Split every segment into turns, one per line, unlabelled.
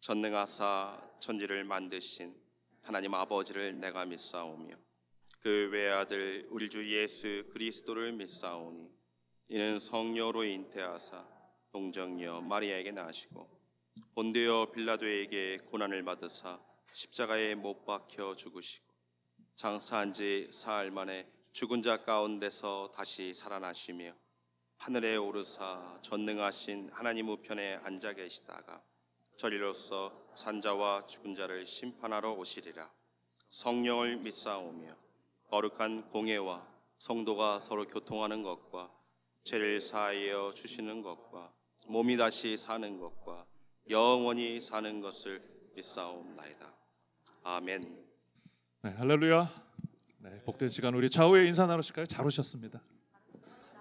전능하사 천지를 만드신 하나님 아버지를 내가 믿사오며 그 외아들 우리 주 예수 그리스도를 믿사오니 이는 성령으로 잉태하사 동정녀 마리아에게 나시고 본디오 빌라도에게 고난을 받으사 십자가에 못 박혀 죽으시고 장사한 지 사흘 만에 죽은 자 가운데서 다시 살아나시며 하늘에 오르사 전능하신 하나님 우편에 앉아 계시다가 저리로서 산자와 죽은 자를 심판하러 오시리라. 성령을 믿사오며 거룩한 공예와 성도가 서로 교통하는 것과 죄를 사하여 주시는 것과 몸이 다시 사는 것과 영원히 사는 것을 믿사옵나이다. 아멘.
네, 할렐루야. 네, 복된 시간 우리 좌우에 인사 나누실까요? 잘 오셨습니다.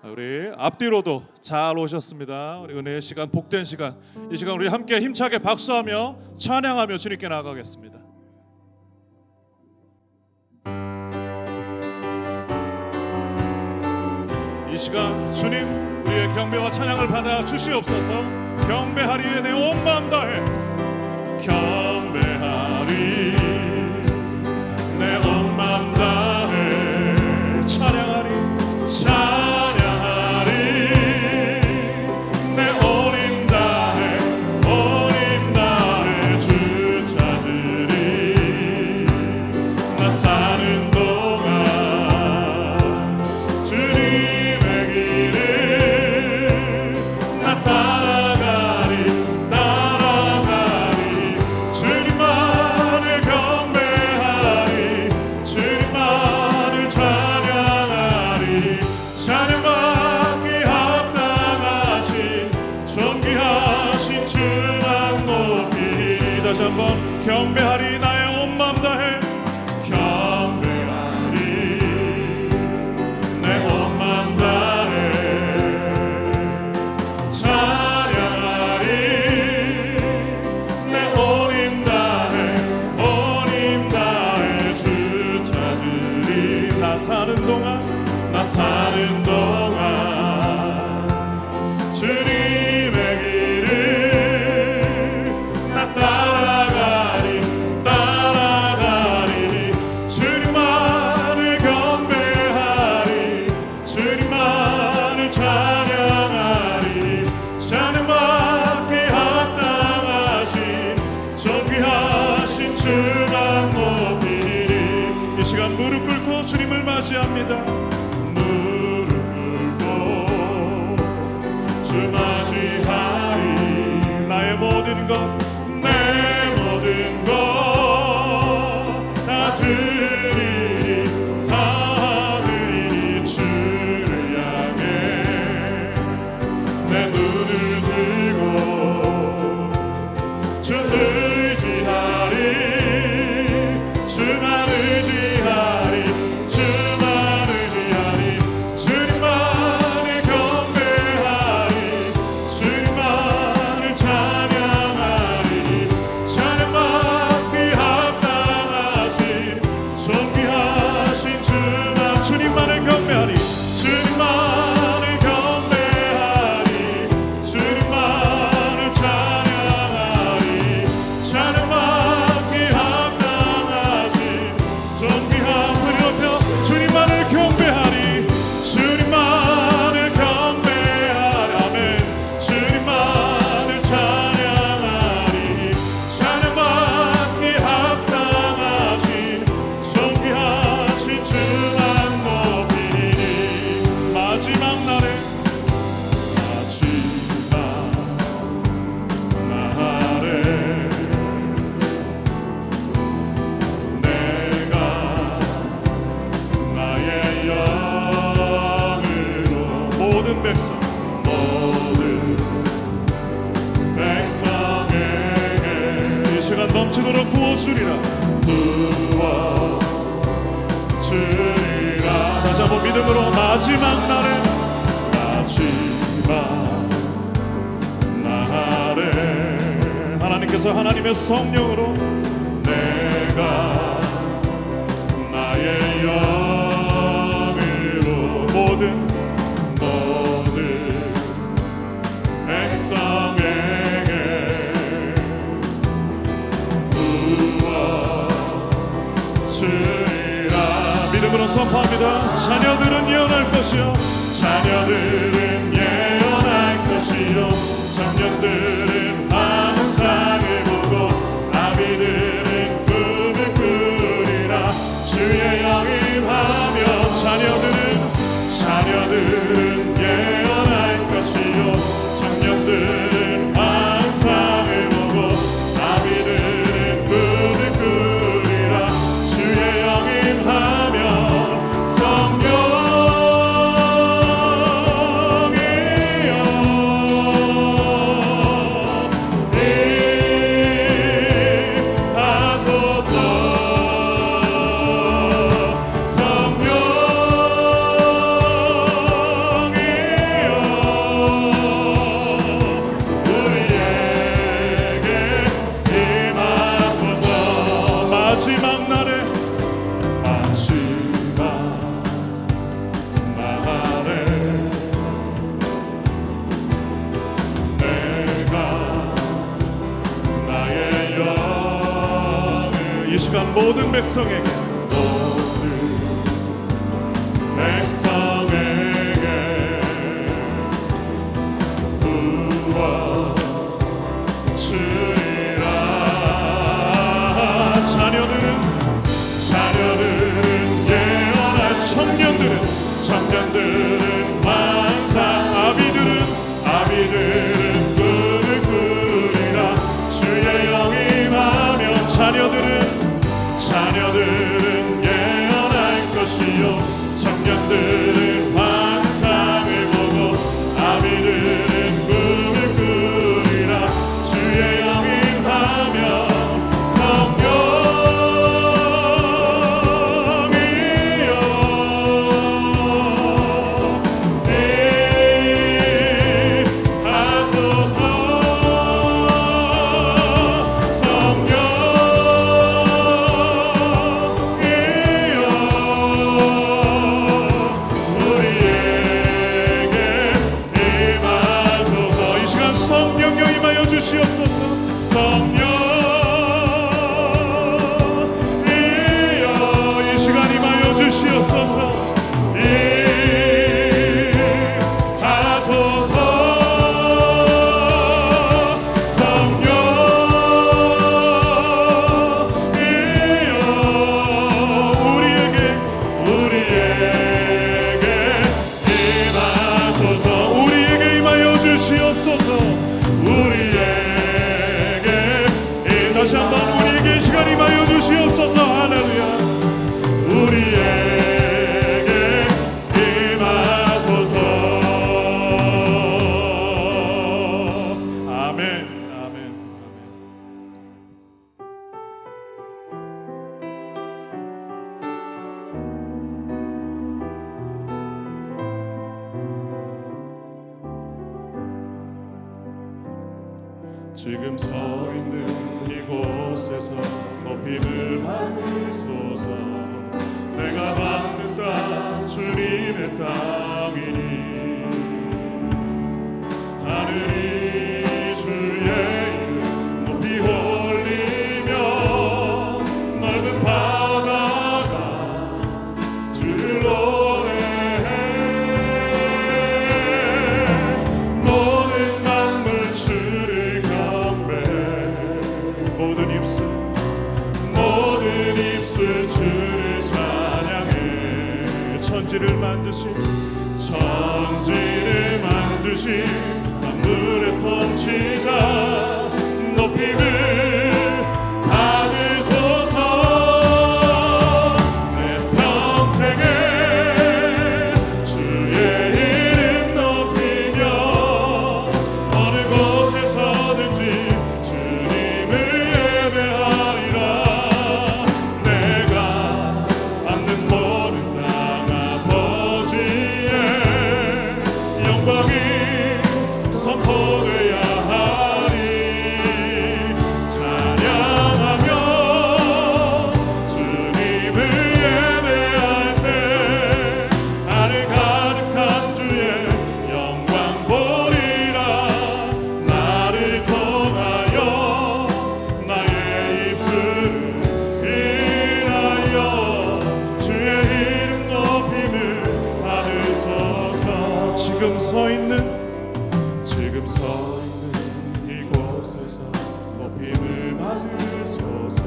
우리 앞뒤로도 잘 오셨습니다. 우리 은혜의 시간, 복된 시간, 이 시간 우리 함께 힘차게 박수하며 찬양하며 주님께 나아가겠습니다. 이 시간 주님 우리의 경배와 찬양을 받아 주시옵소서. 경배하리에 내 온 마음 다해 경배하리 내 온 마음 다해 찬양하리 경배하리 나의 온 맘 다해 경배하리 내 온 맘 다해 찬양하리 내 온 힘 다해 온 힘 다해 주 찾으리 나 사는 동안 주님의 길을 나 따라가리 주님만을 경배하리 주님만을 찬양하리 찬양받기 합당하신 존귀하신 주만 높이리. 이 시간 무릎 꿇고 주님을 맞이합니다. 무릎 꿇고 주 맞이하리 나의 모든 것 내 모든 것 다 드리리 주를 향해 내 눈을 들고 주를 의지하리 주만 의지하리 주님만을 경배하리 주님만을 찬양하리 찬양받기 합당하신 존귀하신 주만 주님만을 경배하리 주님만을 경배하리 주님만을 찬양하리 넘치도록 부어주리라. 부어주리라. 다시 한번 믿음으로 마지막 날에 하나님께서 하나님의 성령으로 내가 나의 영으로 모든 백성에게 부어주리라. 믿음으로 선포합니다. 자녀들은 예언할 것이요 자녀들은 예언할 것이요 청년들은 환상을 보고 아비들은 꿈을 꾸리라. 주의 영이 임하며 자녀들은 예언할 것이요 청년들은 환상을 보고 아비들은 꿈을 꾸리라. 주의 영이 임하며 이 시간 모든 백성에게 부어주리라. 자녀들은 예언할 청년들은 환상 아비들은 꿈을 꾸리라. 주의 영이 임하며 자녀들은 예언할 것이요 청년들은 환상을 보고 아비들은 꿈을 꾸리라. 주의 영이 임하며 성령이여 임하소서. 주시옵소서. 성령이여 이 시간 임하여 주시옵소서. 임하소서. 성령이여 우리에게 임하소서. 우리에게 임하여 주시옵소서. 다시 한번 우리에게 시간 임하여 주시옵소서. 할렐루야. 우리에게 임하소서. 아멘. 아멘. 지금 서 있는 이곳에서 높임을 받으소서. 내가 받는 땅 주님의 땅이니 하늘이 주의 이름 높이 올리며 넓은 바다가 주를 노래해. 모든 만물 주를 모든 입술 주를 찬양해. 천지를 만드신 만물의 통치자 높임을 받으소서. 내 평생에 주의 이름 높이며 어느 곳에서든지 주님을 예배하리. 서 있는 이곳에서 높임을 받으소서.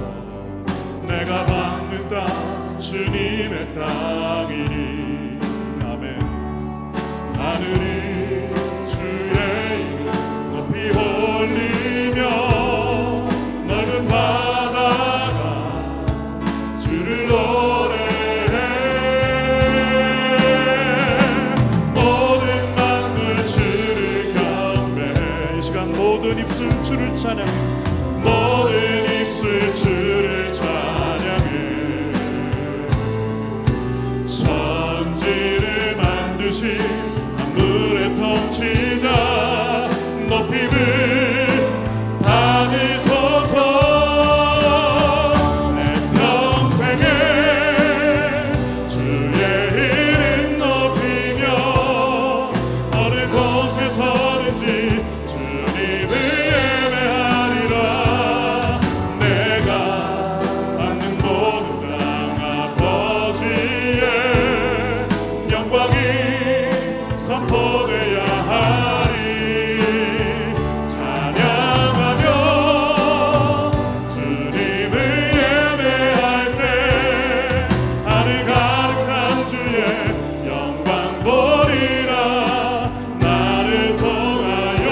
내가 받는 땅 주님의 땅이니 아멘. 하늘이 주의 이름 높이 올리며 넓은 바다가 주를 노래해. 모든 만물 주를 경배해. 이 시간 모든 입술 주를 찬양해. 모든 입술 주를 찬양해. 천지를 만드신 하늘의 통치자 높임을 받으소서. 내 평생에 주의 이름 높이며 어느 곳에 서든지 주님을 예배하리라. 내가 받는 모든 땅 아버지의 영광이 선포되야 하리. 찬양하며 주님을 예배할 때 하늘 가득한 주의 영광 보리라. 나를 통하여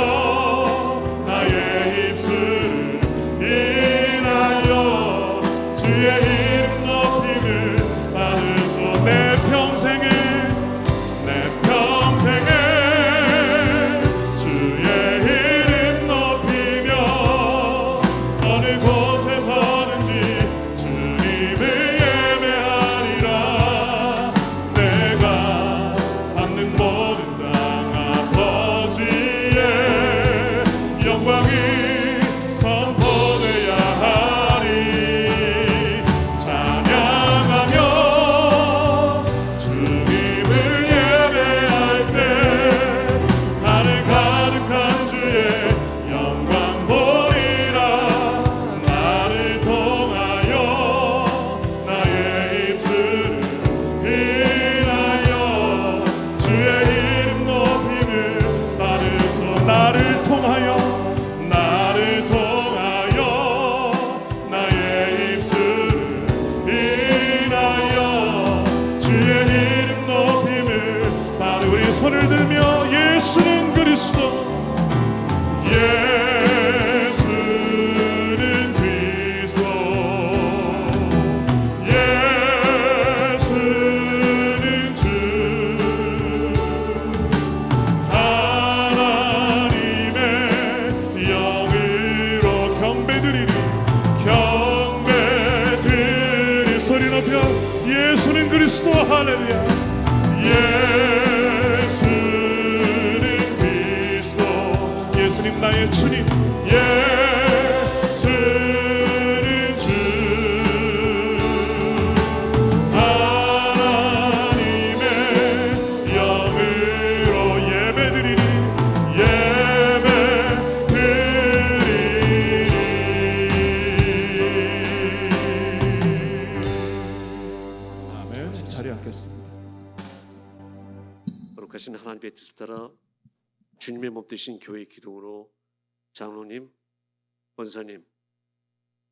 나의 입술을 인하여 주의 이름 높임을 받으소. 내 평생에 주의 이름 높이며 어느 곳에 서든지 주님을 예배하리라. 내가 받는 모든 땅 아버지의 영광이 선포되야 하리. 찬양하며 주님을 예배할 때 하늘 가득한 주의 영광 보리라. 나를 통하여 나의 입술을 인하여 주의 이름 높임을 받으소. 나를 통하여 나의 입술을 인하여 주의 이름 높임을 받으. 우리 손을 들며 예수는 그리스도 예수는 그리스도 예수는 주 하나님의 영으로 경배드리리. 소리 높여 예수는 그리스도. 할렐루야. 예수는 그리스도. 예수님 나의 주님. 예수는 주 하나님의 영으로 예배드리리. 아멘. 자리에 앉겠습니다.
거룩하신 하나님의 뜻을 따라 주님의 몸 되신 교회 기둥으로 장로님, 권사님,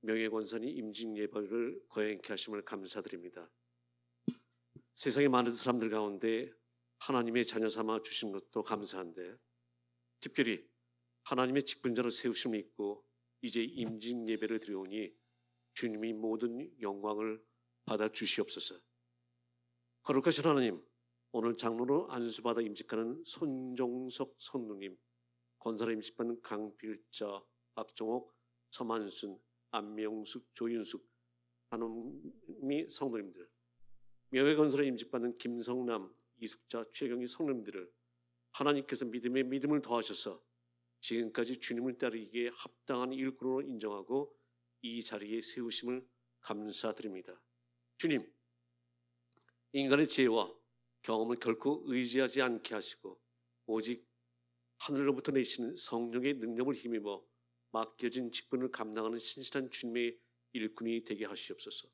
명예권사님 임직 예배를 거행케 하심을 감사드립니다. 세상의 많은 사람들 가운데 하나님의 자녀 삼아 주신 것도 감사한데 특별히 하나님의 직분자로 세우심을 믿고 이제 임직 예배를 드려오니 주님이 모든 영광을 받아 주시옵소서. 거룩하신 하나님, 오늘 장로로 안수받아 임직하는 손종석 성도님, 권사로 임직받는 강필자, 박종옥, 서만순, 안명숙, 조윤숙, 한음미 성도님들, 명예권사로 임직받는 김성남, 이숙자, 최경희 성도님들을 하나님께서 믿음에 믿음을 더하셔서 지금까지 주님을 따르기에 합당한 일꾼으로 인정하고 이 자리에 세우심을 감사드립니다. 주님, 인간의 지혜와 경험을 결코 의지하지 않게 하시고 오직 하늘로부터 내시는 성령의 능력을 힘입어 맡겨진 직분을 감당하는 신실한 주님의 일꾼이 되게 하시옵소서.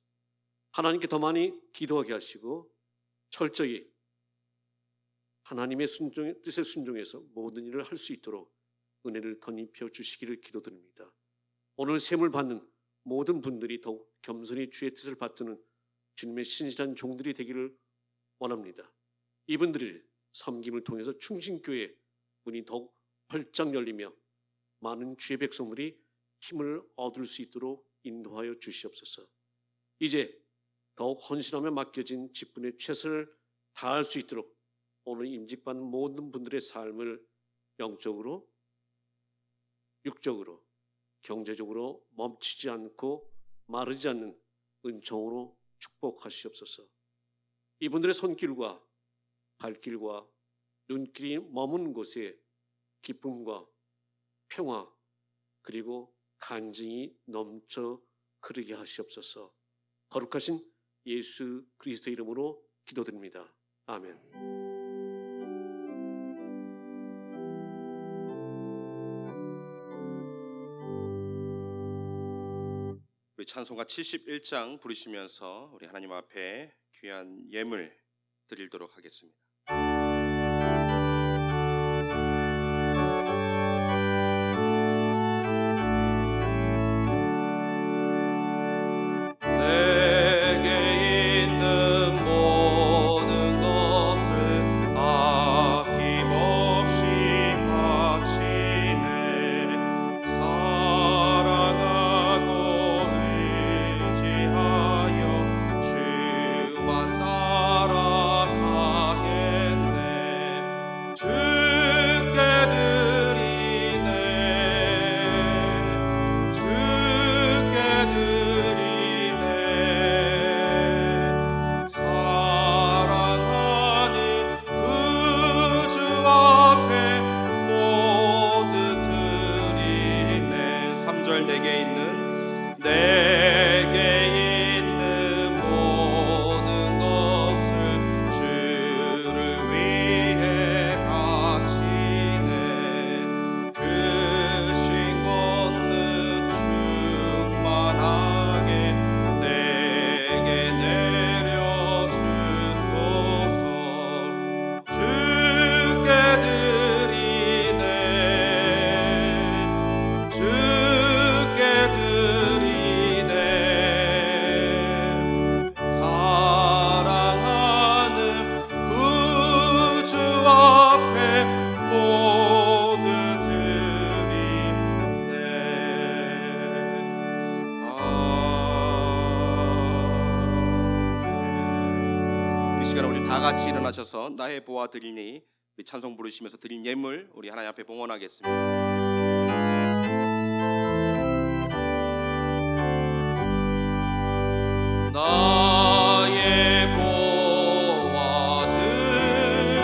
하나님께 더 많이 기도하게 하시고 철저히 하나님의 뜻에 순종해서 모든 일을 할 수 있도록 은혜를 덧입혀 주시기를 기도드립니다. 오늘 셈을 받는 모든 분들이 더욱 겸손히 주의 뜻을 받드는 주님의 신실한 종들이 되기를 원합니다. 이분들을 섬김을 통해서 충신교회 문이 더욱 활짝 열리며 많은 주의 백성들이 힘을 얻을 수 있도록 인도하여 주시옵소서. 이제 더욱 헌신하며 맡겨진 직분에 최선을 다할 수 있도록 오늘 임직받는 모든 분들의 삶을 영적으로, 육적으로, 경제적으로 멈추지 않고 마르지 않는 은총으로 축복하시옵소서. 이분들의 손길과 발길과 눈길이 머문 곳에 기쁨과 평화 그리고 간증이 넘쳐 흐르게 하시옵소서. 거룩하신 예수 그리스도 이름으로 기도드립니다. 아멘.
우리 찬송가 71장 부르시면서 우리 하나님 앞에 귀한 예물 드리도록 하겠습니다. 내게 있는 모든 것을 아낌없이 바치네. 사랑하고 의지하여 주만 따라가겠네. 주께 드리네. 주께 드리네. 사랑하는 그 주 앞에 모두 드리네. 3절 내게 있는 모든 것을 주를 위해 바치네. 그 신 권능 충만하게 내게 내려주소서. 주께 드리네. 주께 드리네. 사랑하는 그 주 앞에 모두 드리네. 이 시간 우리 다 같이 일어나셔서 나의 보아 드리니 우리 찬송 부르시면서 드린 예물 우리 하나님 앞에 봉헌하겠습니다. 나의 보아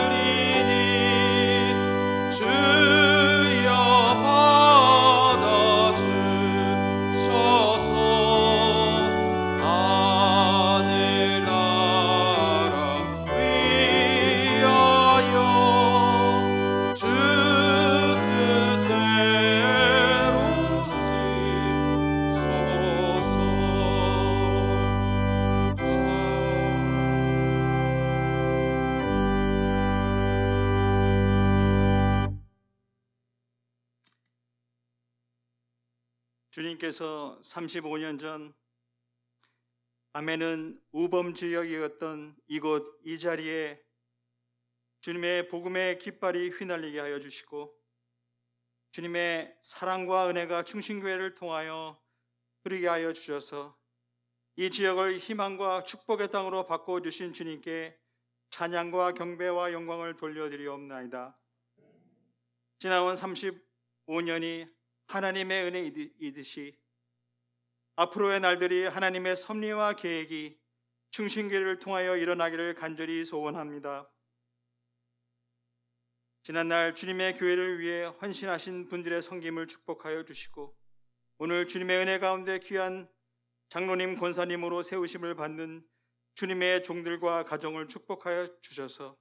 드리니 주여 받아주셔서 하늘나라 위하여 주 뜻대로 쓰소서.
주님께서 35년 전 아멘은 우범 지역이었던 이곳 이 자리에 주님의 복음의 깃발이 휘날리게 하여 주시고 주님의 사랑과 은혜가 충신교회를 통하여 흐르게 하여 주셔서 이 지역을 희망과 축복의 땅으로 바꿔주신 주님께 찬양과 경배와 영광을 돌려드리옵나이다. 지나온 35년이 하나님의 은혜이듯이 앞으로의 날들이 하나님의 섭리와 계획이 충신교회를 통하여 일어나기를 간절히 소원합니다. 지난날 주님의 교회를 위해 헌신하신 분들의 섬김을 축복하여 주시고 오늘 주님의 은혜 가운데 귀한 장로님 권사님으로 세우심을 받는 주님의 종들과 가정을 축복하여 주셔서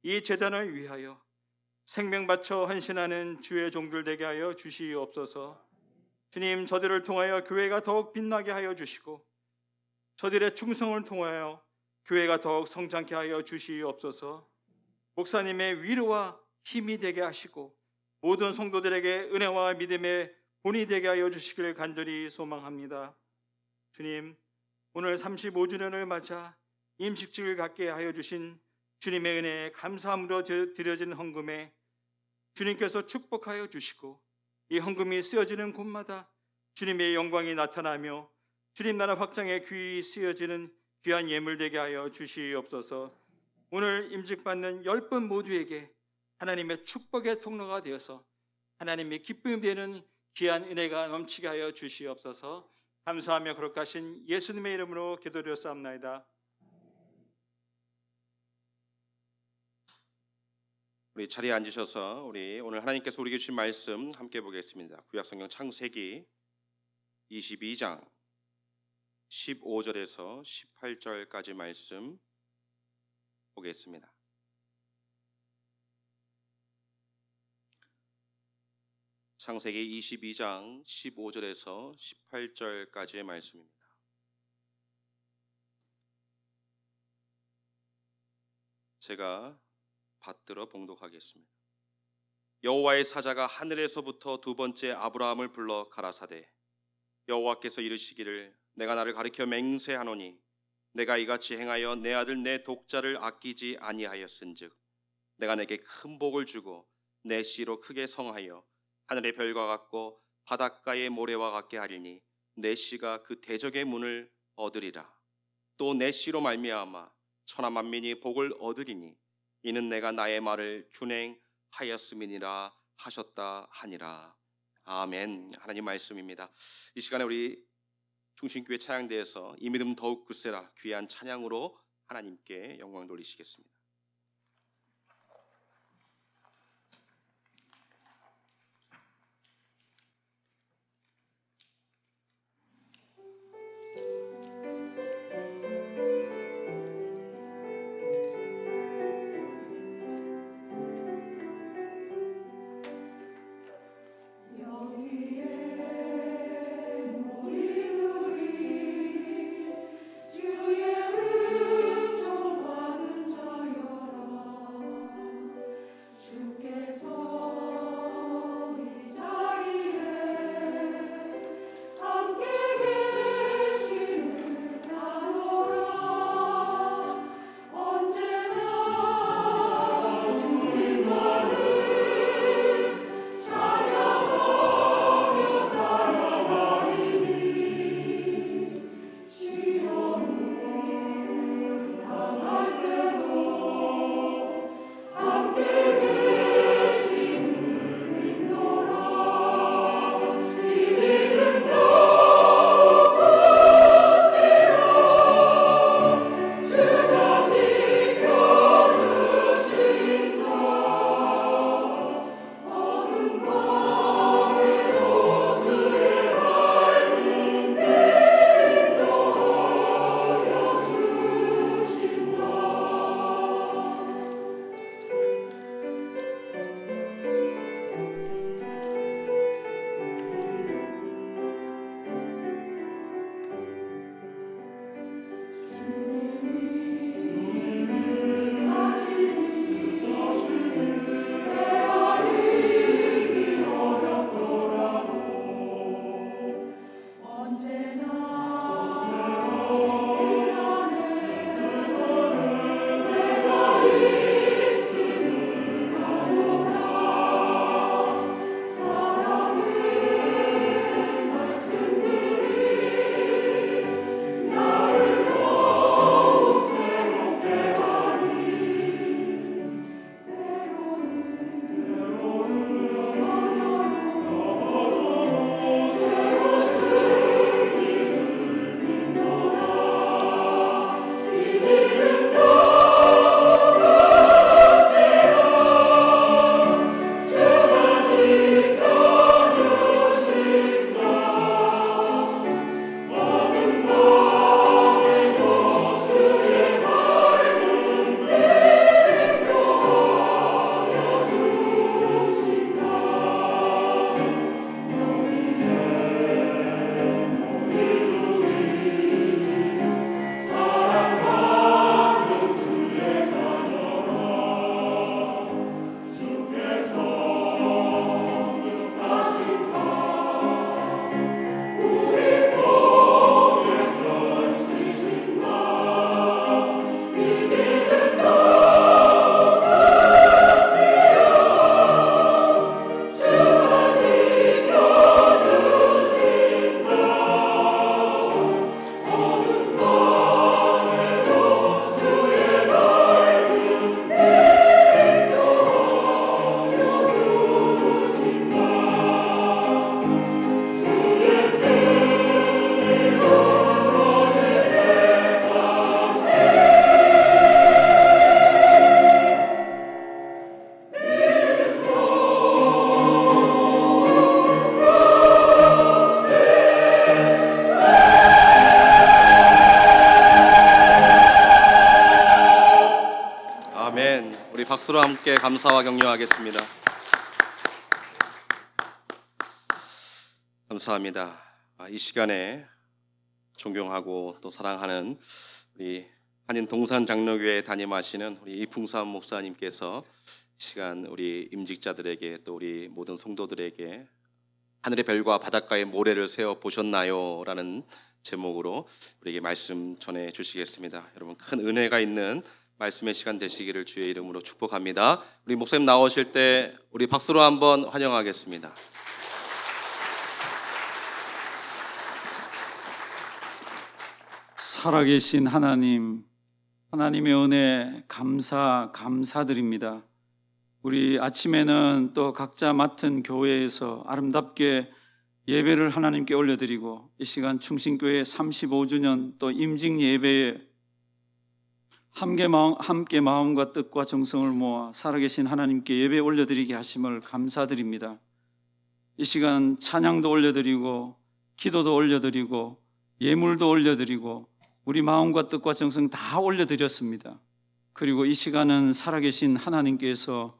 이 제단을 위하여 생명 바쳐 헌신하는 주의 종들 되게 하여 주시옵소서. 주님, 저들을 통하여 교회가 더욱 빛나게 하여 주시고 저들의 충성을 통하여 교회가 더욱 성장케 하여 주시옵소서. 목사님의 위로와 힘이 되게 하시고 모든 성도들에게 은혜와 믿음의 본이 되게 하여 주시기를 간절히 소망합니다. 주님, 오늘 35주년을 맞아 임식직을 갖게 하여 주신 주님의 은혜에 감사함으로 드려진 헌금에 주님께서 축복하여 주시고 이 헌금이 쓰여지는 곳마다 주님의 영광이 나타나며 주님 나라 확장에 귀히 쓰여지는 귀한 예물 되게 하여 주시옵소서. 오늘 임직받는 10분 모두에게 하나님의 축복의 통로가 되어서 하나님의 기쁨이 되는 귀한 은혜가 넘치게 하여 주시옵소서. 감사하며 거룩 하신 예수님의 이름으로 기도드렸사옵나이다.
우리 자리에 앉으셔서 우리 오늘 하나님께서 우리에게 주신 말씀 함께 보겠습니다. 구약성경 창세기 22장 15절에서 18절까지 말씀 보겠습니다. 창세기 22장 15절에서 18절까지의 말씀입니다. 제가 받들어 봉독하겠습니다. 여호와의 사자가 하늘에서부터 두 번째 아브라함을 불러 가라사대 여호와께서 이르시기를 내가 나를 가리켜 맹세하노니 내가 이같이 행하여 내 아들 내 독자를 아끼지 아니하였은즉 내가 내게 큰 복을 주고 내 씨로 크게 성하여 하늘의 별과 같고 바닷가의 모래와 같게 하리니 내 씨가 그 대적의 문을 얻으리라. 또 내 씨로 말미암아 천하 만민이 복을 얻으리니 이는 내가 나의 말을 준행하였음이니라 하셨다 하니라. 아멘. 하나님 말씀입니다. 이 시간에 우리 중심교회 찬양대에서 이 믿음 더욱 굳세라 귀한 찬양으로 하나님께 영광 돌리시겠습니다.
주의 은총 받은 자여
박수로 함께 감사와 격려하겠습니다. 감사합니다. 이 시간에 존경하고 또 사랑하는 우리 한인 동산 장로교회 담임하시는 우리 이풍삼 목사님께서 이 시간 우리 임직자들에게 또 우리 모든 성도들에게 하늘의 별과 바닷가의 모래를 세워 보셨나요? 라는 제목으로 우리에게 말씀 전해 주시겠습니다. 여러분 큰 은혜가 있는 말씀의 시간 되시기를 주의 이름으로 축복합니다. 우리 목사님 나오실 때 우리 박수로 한번 환영하겠습니다.
살아계신 하나님, 하나님의 은혜 감사드립니다. 우리 아침에는 또 각자 맡은 교회에서 아름답게 예배를 하나님께 올려드리고 이 시간 충신교회 35주년 또 임직 예배에 함께 마음과 뜻과 정성을 모아 살아계신 하나님께 예배 올려드리게 하심을 감사드립니다. 이 시간 찬양도 올려드리고 기도도 올려드리고 예물도 올려드리고 우리 마음과 뜻과 정성 다 올려드렸습니다. 그리고 이 시간은 살아계신 하나님께서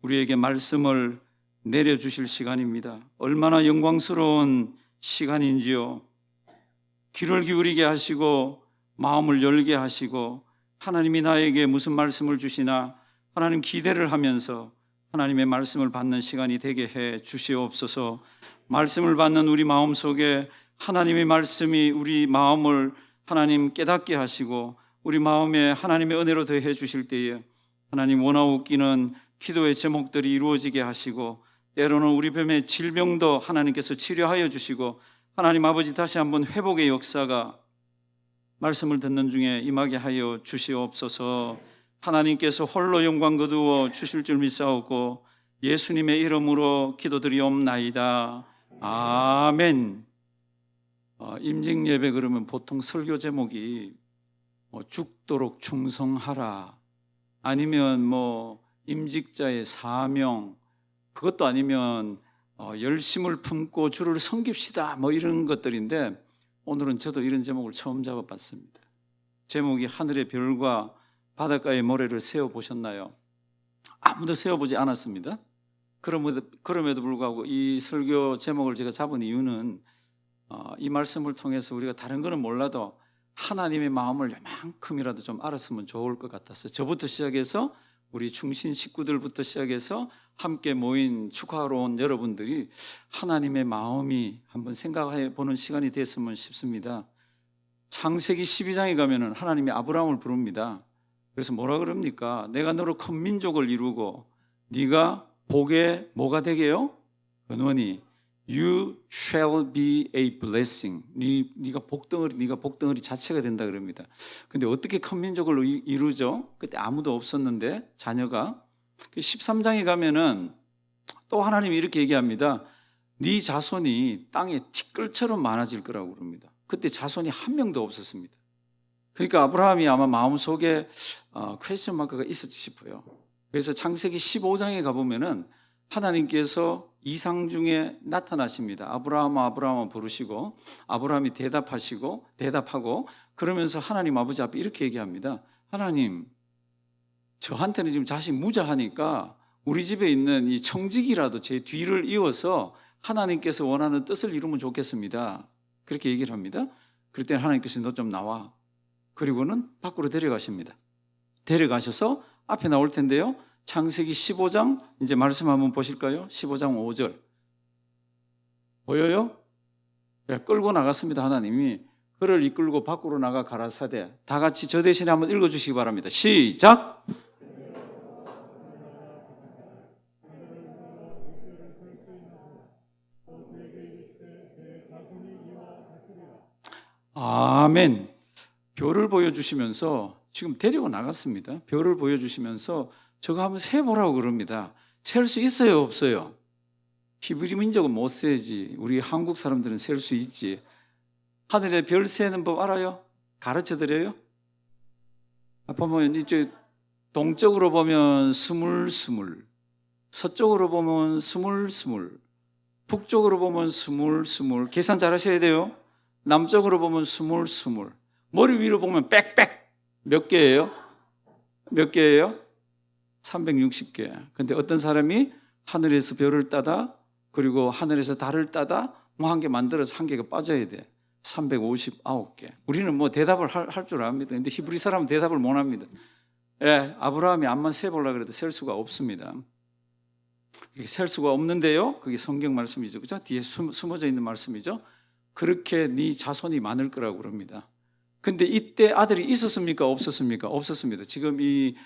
우리에게 말씀을 내려주실 시간입니다. 얼마나 영광스러운 시간인지요. 귀를 기울이게 하시고 마음을 열게 하시고 하나님이 나에게 무슨 말씀을 주시나 하나님 기대를 하면서 하나님의 말씀을 받는 시간이 되게 해 주시옵소서. 말씀을 받는 우리 마음 속에 하나님의 말씀이 우리 마음을 하나님 깨닫게 하시고 우리 마음에 하나님의 은혜로 더해 주실 때에 하나님 원하옵기는 기도의 제목들이 이루어지게 하시고 때로는 우리 몸의 질병도 하나님께서 치료하여 주시고 하나님 아버지 다시 한번 회복의 역사가 말씀을 듣는 중에 임하게 하여 주시옵소서. 하나님께서 홀로 영광 거두어 주실 줄 믿사옵고 예수님의 이름으로 기도드리옵나이다. 아멘. 임직 예배 그러면 보통 설교 제목이 죽도록 충성하라 아니면 임직자의 사명 그것도 아니면 열심을 품고 주를 섬깁시다 이런 것들인데 오늘은 저도 이런 제목을 처음 잡아봤습니다. 제목이 하늘의 별과 바닷가의 모래를 세워보셨나요? 아무도 세워보지 않았습니다. 그럼에도 불구하고 이 설교 제목을 제가 잡은 이유는 이 말씀을 통해서 우리가 다른 거는 몰라도 하나님의 마음을 요만큼이라도 좀 알았으면 좋을 것 같았어요. 저부터 시작해서 우리 충신 식구들부터 시작해서 함께 모인 축하하러 온 여러분들이 하나님의 마음이 한번 생각해 보는 시간이 됐으면 싶습니다. 창세기 12장에 가면은 하나님이 아브라함을 부릅니다. 그래서 뭐라 그럽니까? 내가 너로 큰 민족을 이루고 네가 복의 뭐가 되게요? 근원이 You shall be a blessing. 네가 복덩어리 자체가 된다 그럽니다. 근데 어떻게 큰 민족을 이루죠? 그때 아무도 없었는데 자녀가 13장에 가면은 또 하나님이 이렇게 얘기합니다. 네 자손이 땅에 티끌처럼 많아질 거라고 그럽니다. 그때 자손이 한 명도 없었습니다. 그러니까 아브라함이 아마 마음속에 퀘스천 마크가 있었지 싶어요. 그래서 창세기 15장에 가보면은 하나님께서 이상 중에 나타나십니다. 아브라함아 부르시고 아브라함이 대답하고 그러면서 하나님 아버지 앞에 이렇게 얘기합니다. 하나님, 저한테는 지금 자식 무자하니까 우리 집에 있는 이 청지기라도 제 뒤를 이어서 하나님께서 원하는 뜻을 이루면 좋겠습니다. 그렇게 얘기를 합니다. 그럴 때는 하나님께서 너 좀 나와. 그리고는 밖으로 데려가십니다. 데려가셔서 앞에 나올 텐데요. 창세기 15장 이제 말씀 한번 보실까요? 15장 5절 보여요? 끌고 나갔습니다. 하나님이 그를 이끌고 밖으로 나가 가라사대 다 같이 저 대신에 한번 읽어주시기 바랍니다. 시작! 아멘. 별을 보여주시면서 지금 데리고 나갔습니다. 별을 보여주시면서 저거 한번 세보라고 그럽니다. 셀 수 있어요, 없어요? 히브리 민족은 못 세지. 우리 한국 사람들은 셀 수 있지. 하늘의 별 세는 법 알아요? 가르쳐 드려요? 보면 이제 동쪽으로 보면 스물스물, 서쪽으로 보면 스물스물, 북쪽으로 보면 스물스물. 계산 잘 하셔야 돼요. 남쪽으로 보면 스물스물, 머리 위로 보면 빽빽. 몇 개예요? 몇 개예요? 360개. 근데 어떤 사람이 하늘에서 별을 따다 그리고 하늘에서 달을 따다 뭐 한 개 만들어서 한 개가 빠져야 돼. 359개. 우리는 뭐 대답을 할 줄 압니다. 근데 히브리 사람은 대답을 못 합니다. 예, 아브라함이 암만 세보려고 그래도 셀 수가 없습니다. 셀 수가 없는데요. 그게 성경 말씀이죠. 그죠? 뒤에 숨어져 있는 말씀이죠. 그렇게 네 자손이 많을 거라고 그럽니다. 근데 이때 아들이 있었습니까? 없었습니까? 없었습니다. 지금 이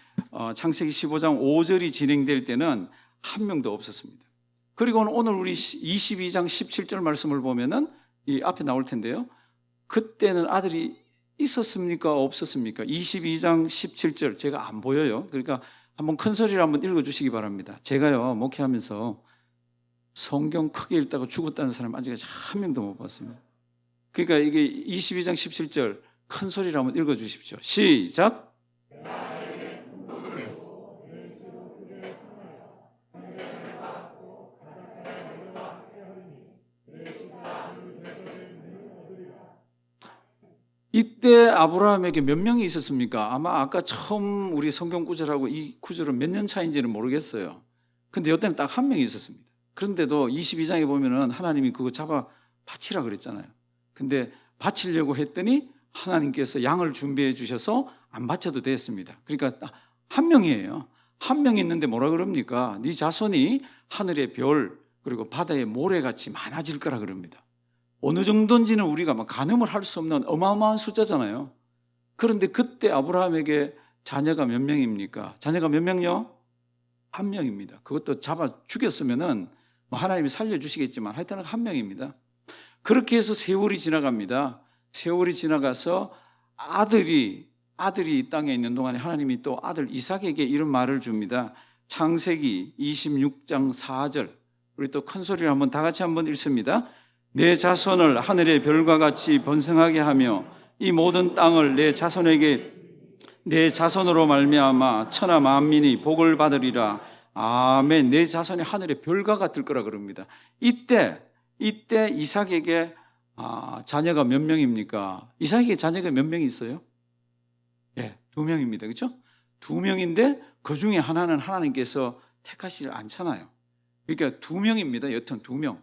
창세기 15장 5절이 진행될 때는 한 명도 없었습니다. 그리고 오늘 우리 22장 17절 말씀을 보면은 이 앞에 나올 텐데요. 그때는 아들이 있었습니까? 없었습니까? 22장 17절 제가 안 보여요. 그러니까 한번 큰 소리로 한번 읽어주시기 바랍니다. 제가요 목회하면서 성경 크게 읽다가 죽었다는 사람 아직까지 한 명도 못 봤습니다. 그러니까 이게 22장 17절 큰 소리로 한번 읽어주십시오. 시작. 이때 아브라함에게 몇 명이 있었습니까? 아마 아까 처음 우리 성경 구절하고 이 구절은 몇 년 차인지는 모르겠어요. 근데 이때는 딱 한 명이 있었습니다. 그런데도 22장에 보면은 하나님이 그거 잡아 바치라 그랬잖아요. 근데 바치려고 했더니 하나님께서 양을 준비해 주셔서 안 바쳐도 됐습니다. 그러니까 한 명이에요. 한 명 있는데 뭐라 그럽니까? 네 자손이 하늘의 별 그리고 바다의 모래같이 많아질 거라 그럽니다. 어느 정도인지는 우리가 막 가늠을 할 수 없는 어마어마한 숫자잖아요. 그런데 그때 아브라함에게 자녀가 몇 명입니까? 자녀가 몇 명요? 한 명입니다. 그것도 잡아 죽였으면은 뭐 하나님이 살려주시겠지만 하여튼 한 명입니다. 그렇게 해서 세월이 지나갑니다. 세월이 지나가서 아들이 이 땅에 있는 동안에 하나님이 또 아들 이삭에게 이런 말을 줍니다. 창세기 26장 4절 우리 또 큰 소리로 한번 다 같이 한번 읽습니다. 내 자손을 하늘의 별과 같이 번성하게 하며 이 모든 땅을 내 자손에게 내 자손으로 말미암아 천하 만민이 복을 받으리라. 아멘. 내 자손이 하늘의 별과 같을 거라 그럽니다. 이때 이삭에게 자녀가 몇 명입니까? 이삭에게 자녀가 몇 명이 있어요? 예, 2명입니다. 그렇죠? 2명인데 그 중에 하나는 하나님께서 택하시지 않잖아요. 그러니까 2명입니다. 여튼 2명.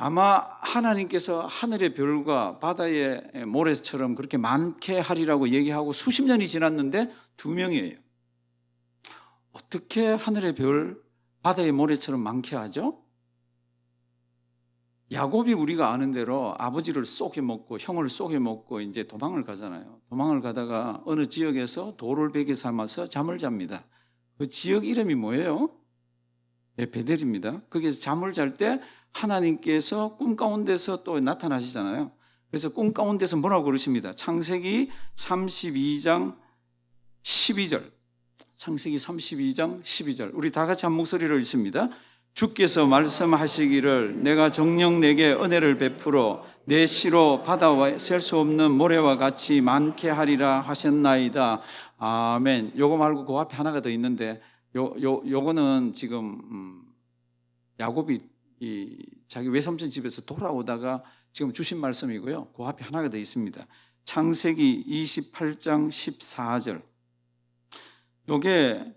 아마 하나님께서 하늘의 별과 바다의 모래처럼 그렇게 많게 하리라고 얘기하고 수십 년이 지났는데 2명이에요. 어떻게 하늘의 별, 바다의 모래처럼 많게 하죠? 야곱이 우리가 아는 대로 아버지를 쏘개먹고 형을 쏘개먹고 이제 도망을 가잖아요. 도망을 가다가 어느 지역에서 돌을 베개 삼아서 잠을 잡니다. 그 지역 이름이 뭐예요? 네, 베델입니다. 거기서 잠을 잘 때 하나님께서 꿈 가운데서 또 나타나시잖아요. 그래서 꿈 가운데서 뭐라고 그러십니다. 창세기 32장 12절. 창세기 32장 12절. 우리 다 같이 한 목소리로 읽습니다. 주께서 말씀하시기를 내가 정녕 내게 은혜를 베풀어 내 시로 바다와 셀 수 없는 모래와 같이 많게 하리라 하셨나이다. 아멘. 요거 말고 그 앞에 하나가 더 있는데 요거는 지금 야곱이 자기 외삼촌 집에서 돌아오다가 지금 주신 말씀이고요. 그 앞에 하나가 더 있습니다. 창세기 28장 14절. 요게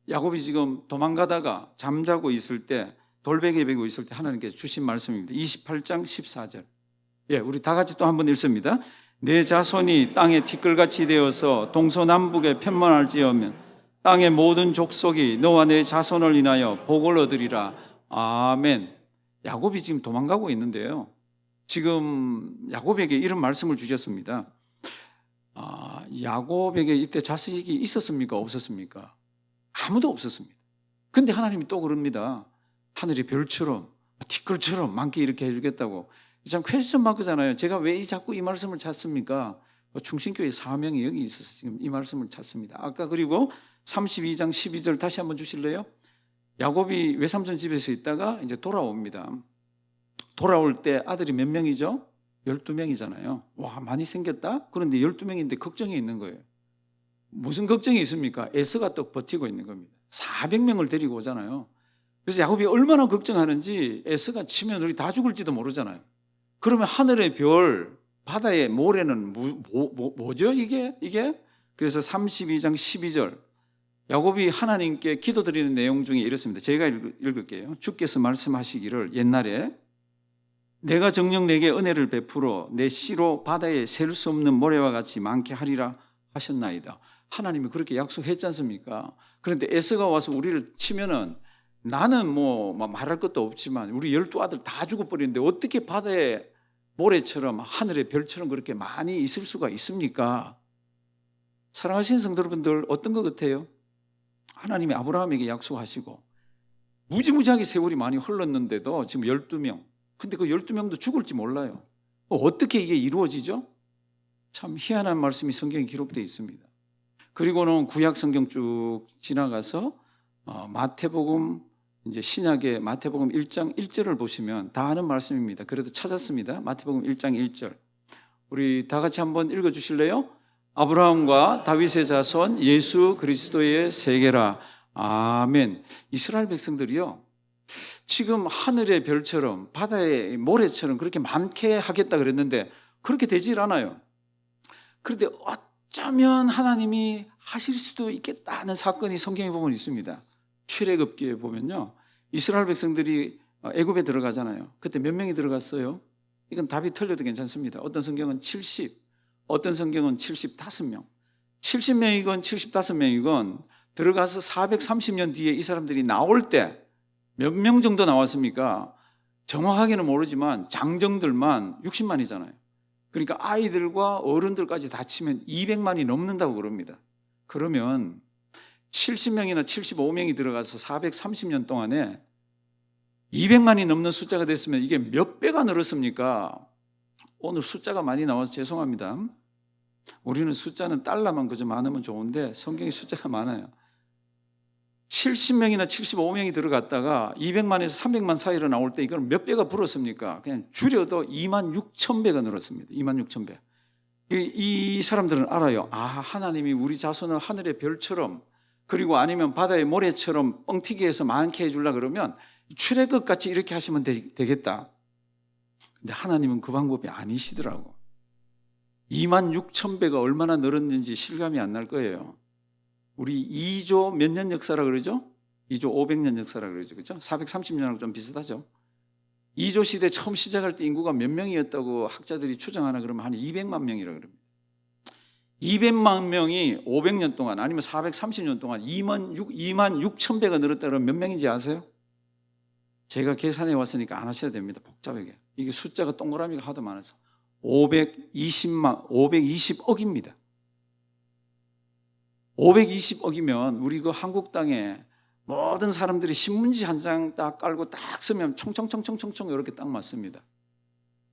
야곱이 지금 도망가다가 잠자고 있을 때 돌베개 베고 있을 때 하나님께서 주신 말씀입니다. 28장 14절. 예, 우리 다 같이 또 한번 읽습니다. 내 자손이 땅에 티끌같이 되어서 동서남북에 편만할지어면 땅의 모든 족속이 너와 내 자손을 인하여 복을 얻으리라. 아멘. 야곱이 지금 도망가고 있는데요. 지금 야곱에게 이런 말씀을 주셨습니다. 야곱에게 이때 자식이 있었습니까? 없었습니까? 아무도 없었습니다. 근데 하나님이 또 그럽니다. 하늘의 별처럼 티끌처럼 많게 이렇게 해주겠다고. 참 퀘스천 마크잖아요. 제가 왜 자꾸 이 말씀을 찾습니까? 충신교회 사명이 여기 있어서 지금 이 말씀을 찾습니다. 아까 그리고 32장 12절 다시 한번 주실래요? 야곱이 외삼촌 집에서 있다가 이제 돌아옵니다. 돌아올 때 아들이 몇 명이죠? 12명이잖아요. 와, 많이 생겼다? 그런데 12명인데 걱정이 있는 거예요. 무슨 걱정이 있습니까? 에서가 또 버티고 있는 겁니다. 400명을 데리고 오잖아요. 그래서 야곱이 얼마나 걱정하는지 에서가 치면 우리 다 죽을지도 모르잖아요. 그러면 하늘의 별, 바다의 모래는 뭐죠? 이게? 그래서 32장 12절 야곱이 하나님께 기도드리는 내용 중에 이렇습니다. 제가 읽을게요. 주께서 말씀하시기를 옛날에 내가 정녕 내게 은혜를 베풀어 내 씨로 바다에 셀 수 없는 모래와 같이 많게 하리라 하셨나이다. 하나님이 그렇게 약속했지 않습니까? 그런데 에서가 와서 우리를 치면은 나는 뭐 말할 것도 없지만 우리 12아들 다 죽어버리는데 어떻게 바다에 모래처럼 하늘의 별처럼 그렇게 많이 있을 수가 있습니까? 사랑하시는 성도 여러분들 어떤 것 같아요? 하나님이 아브라함에게 약속하시고 무지무지하게 세월이 많이 흘렀는데도 지금 12명 근데 그 12명도 죽을지 몰라요. 어떻게 이게 이루어지죠? 참 희한한 말씀이 성경에 기록되어 있습니다. 그리고는 구약 성경 쭉 지나가서 마태복음 이제 신약의 마태복음 1장 1절을 보시면 다 아는 말씀입니다. 그래도 찾았습니다. 마태복음 1장 1절. 우리 다 같이 한번 읽어 주실래요? 아브라함과 다윗의 자손 예수 그리스도의 세계라. 아멘. 이스라엘 백성들이요. 지금 하늘의 별처럼 바다의 모래처럼 그렇게 많게 하겠다 그랬는데 그렇게 되질 않아요. 그런데 어쩌면 하나님이 하실 수도 있겠다는 사건이 성경에 보면 있습니다. 출애굽기에 보면요. 이스라엘 백성들이 애굽에 들어가잖아요. 그때 몇 명이 들어갔어요? 이건 답이 틀려도 괜찮습니다. 어떤 성경은 70, 어떤 성경은 75명. 70명이건 75명이건 들어가서 430년 뒤에 이 사람들이 나올 때 몇 명 정도 나왔습니까? 정확하게는 모르지만 장정들만 60만이잖아요. 그러니까 아이들과 어른들까지 다 치면 200만이 넘는다고 그럽니다. 그러면 70명이나 75명이 들어가서 430년 동안에 200만이 넘는 숫자가 됐으면 이게 몇 배가 늘었습니까? 오늘 숫자가 많이 나와서 죄송합니다. 우리는 숫자는 달러만 그저 많으면 좋은데 성경에 숫자가 많아요. 70명이나 75명이 들어갔다가 200만에서 300만 사이로 나올 때 이건 몇 배가 불었습니까? 그냥 줄여도 2만 6천 배가 늘었습니다. 2만 6천 배. 이 사람들은 알아요. 아, 하나님이 우리 자손을 하늘의 별처럼 그리고 아니면 바다의 모래처럼 뻥튀기 해서 많게 해주려 그러면 출애굽 같이 이렇게 하시면 되겠다. 근데 하나님은 그 방법이 아니시더라고. 2만 6천 배가 얼마나 늘었는지 실감이 안 날 거예요. 우리 2조 몇 년 역사라 그러죠? 2조 500년 역사라 그러죠. 그렇죠? 430년하고 좀 비슷하죠. 2조 시대 처음 시작할 때 인구가 몇 명이었다고 학자들이 추정하나 그러면 한 200만 명이라 그럽니다. 200만 명이 500년 동안 아니면 430년 동안 2만 6천 배가 늘었다 그러면 몇 명인지 아세요? 제가 계산해 왔으니까 안 하셔야 됩니다. 복잡하게. 이게 숫자가 동그라미가 하도 많아서 520억입니다. 520억이면 우리 그 한국 땅에 모든 사람들이 신문지 한 장 딱 깔고 딱 쓰면 총총총총총총 이렇게 딱 맞습니다.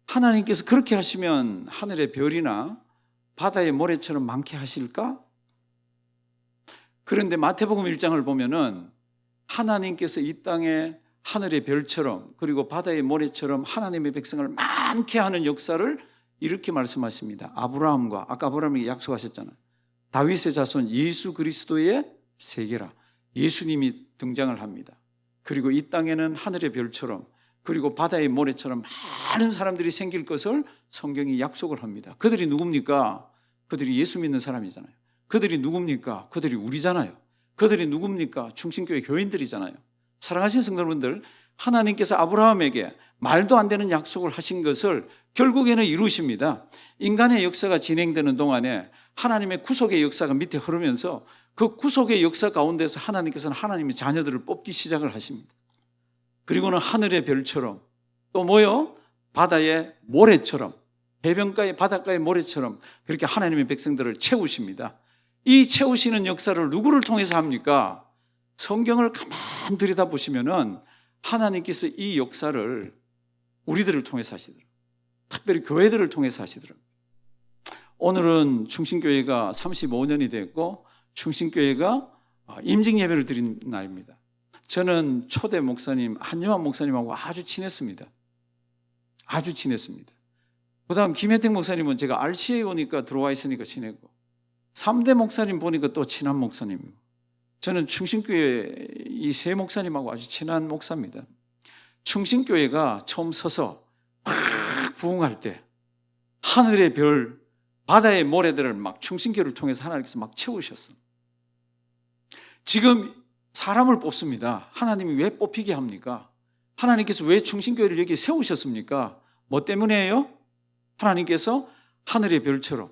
하나님께서 그렇게 하시면 하늘의 별이나 바다의 모래처럼 많게 하실까? 그런데 마태복음 1장을 보면은 하나님께서 이 땅에 하늘의 별처럼 그리고 바다의 모래처럼 하나님의 백성을 많게 하는 역사를 이렇게 말씀하십니다. 아브라함과 아까 아브라함에게 약속하셨잖아요. 다윗의 자손 예수 그리스도의 세계라. 예수님이 등장을 합니다. 그리고 이 땅에는 하늘의 별처럼 그리고 바다의 모래처럼 많은 사람들이 생길 것을 성경이 약속을 합니다. 그들이 누굽니까? 그들이 예수 믿는 사람이잖아요. 그들이 누굽니까? 그들이 우리잖아요. 그들이 누굽니까? 충신교회 교인들이잖아요. 사랑하시는 성도 여러분들, 하나님께서 아브라함에게 말도 안 되는 약속을 하신 것을 결국에는 이루십니다. 인간의 역사가 진행되는 동안에 하나님의 구속의 역사가 밑에 흐르면서 그 구속의 역사 가운데서 하나님께서는 하나님의 자녀들을 뽑기 시작을 하십니다. 그리고는 하늘의 별처럼 또 뭐요? 바다의 모래처럼 해변가의 바닷가의 모래처럼 그렇게 하나님의 백성들을 채우십니다. 이 채우시는 역사를 누구를 통해서 합니까? 성경을 가만히 들여다보시면은 하나님께서 이 역사를 우리들을 통해서 하시더라고요. 특별히 교회들을 통해서 하시더라고요. 오늘은 충신교회가 35년이 됐고 충신교회가 임직 예배를 드린 날입니다. 저는 초대 목사님 한요한 목사님하고 아주 친했습니다. 아주 친했습니다. 그 다음 김혜택 목사님은 제가 RCA 오니까 들어와 있으니까 친했고 3대 목사님 보니까 또 친한 목사님이고 저는 충신교회 이 세 목사님하고 아주 친한 목사입니다. 충신교회가 처음 서서 팍 부흥할 때 하늘의 별 바다의 모래들을 막 충신교를 통해서 하나님께서 막 채우셨어. 지금 사람을 뽑습니다. 하나님이 왜 뽑히게 합니까? 하나님께서 왜 충신교회를 여기 세우셨습니까? 뭐 때문에요? 하나님께서 하늘의 별처럼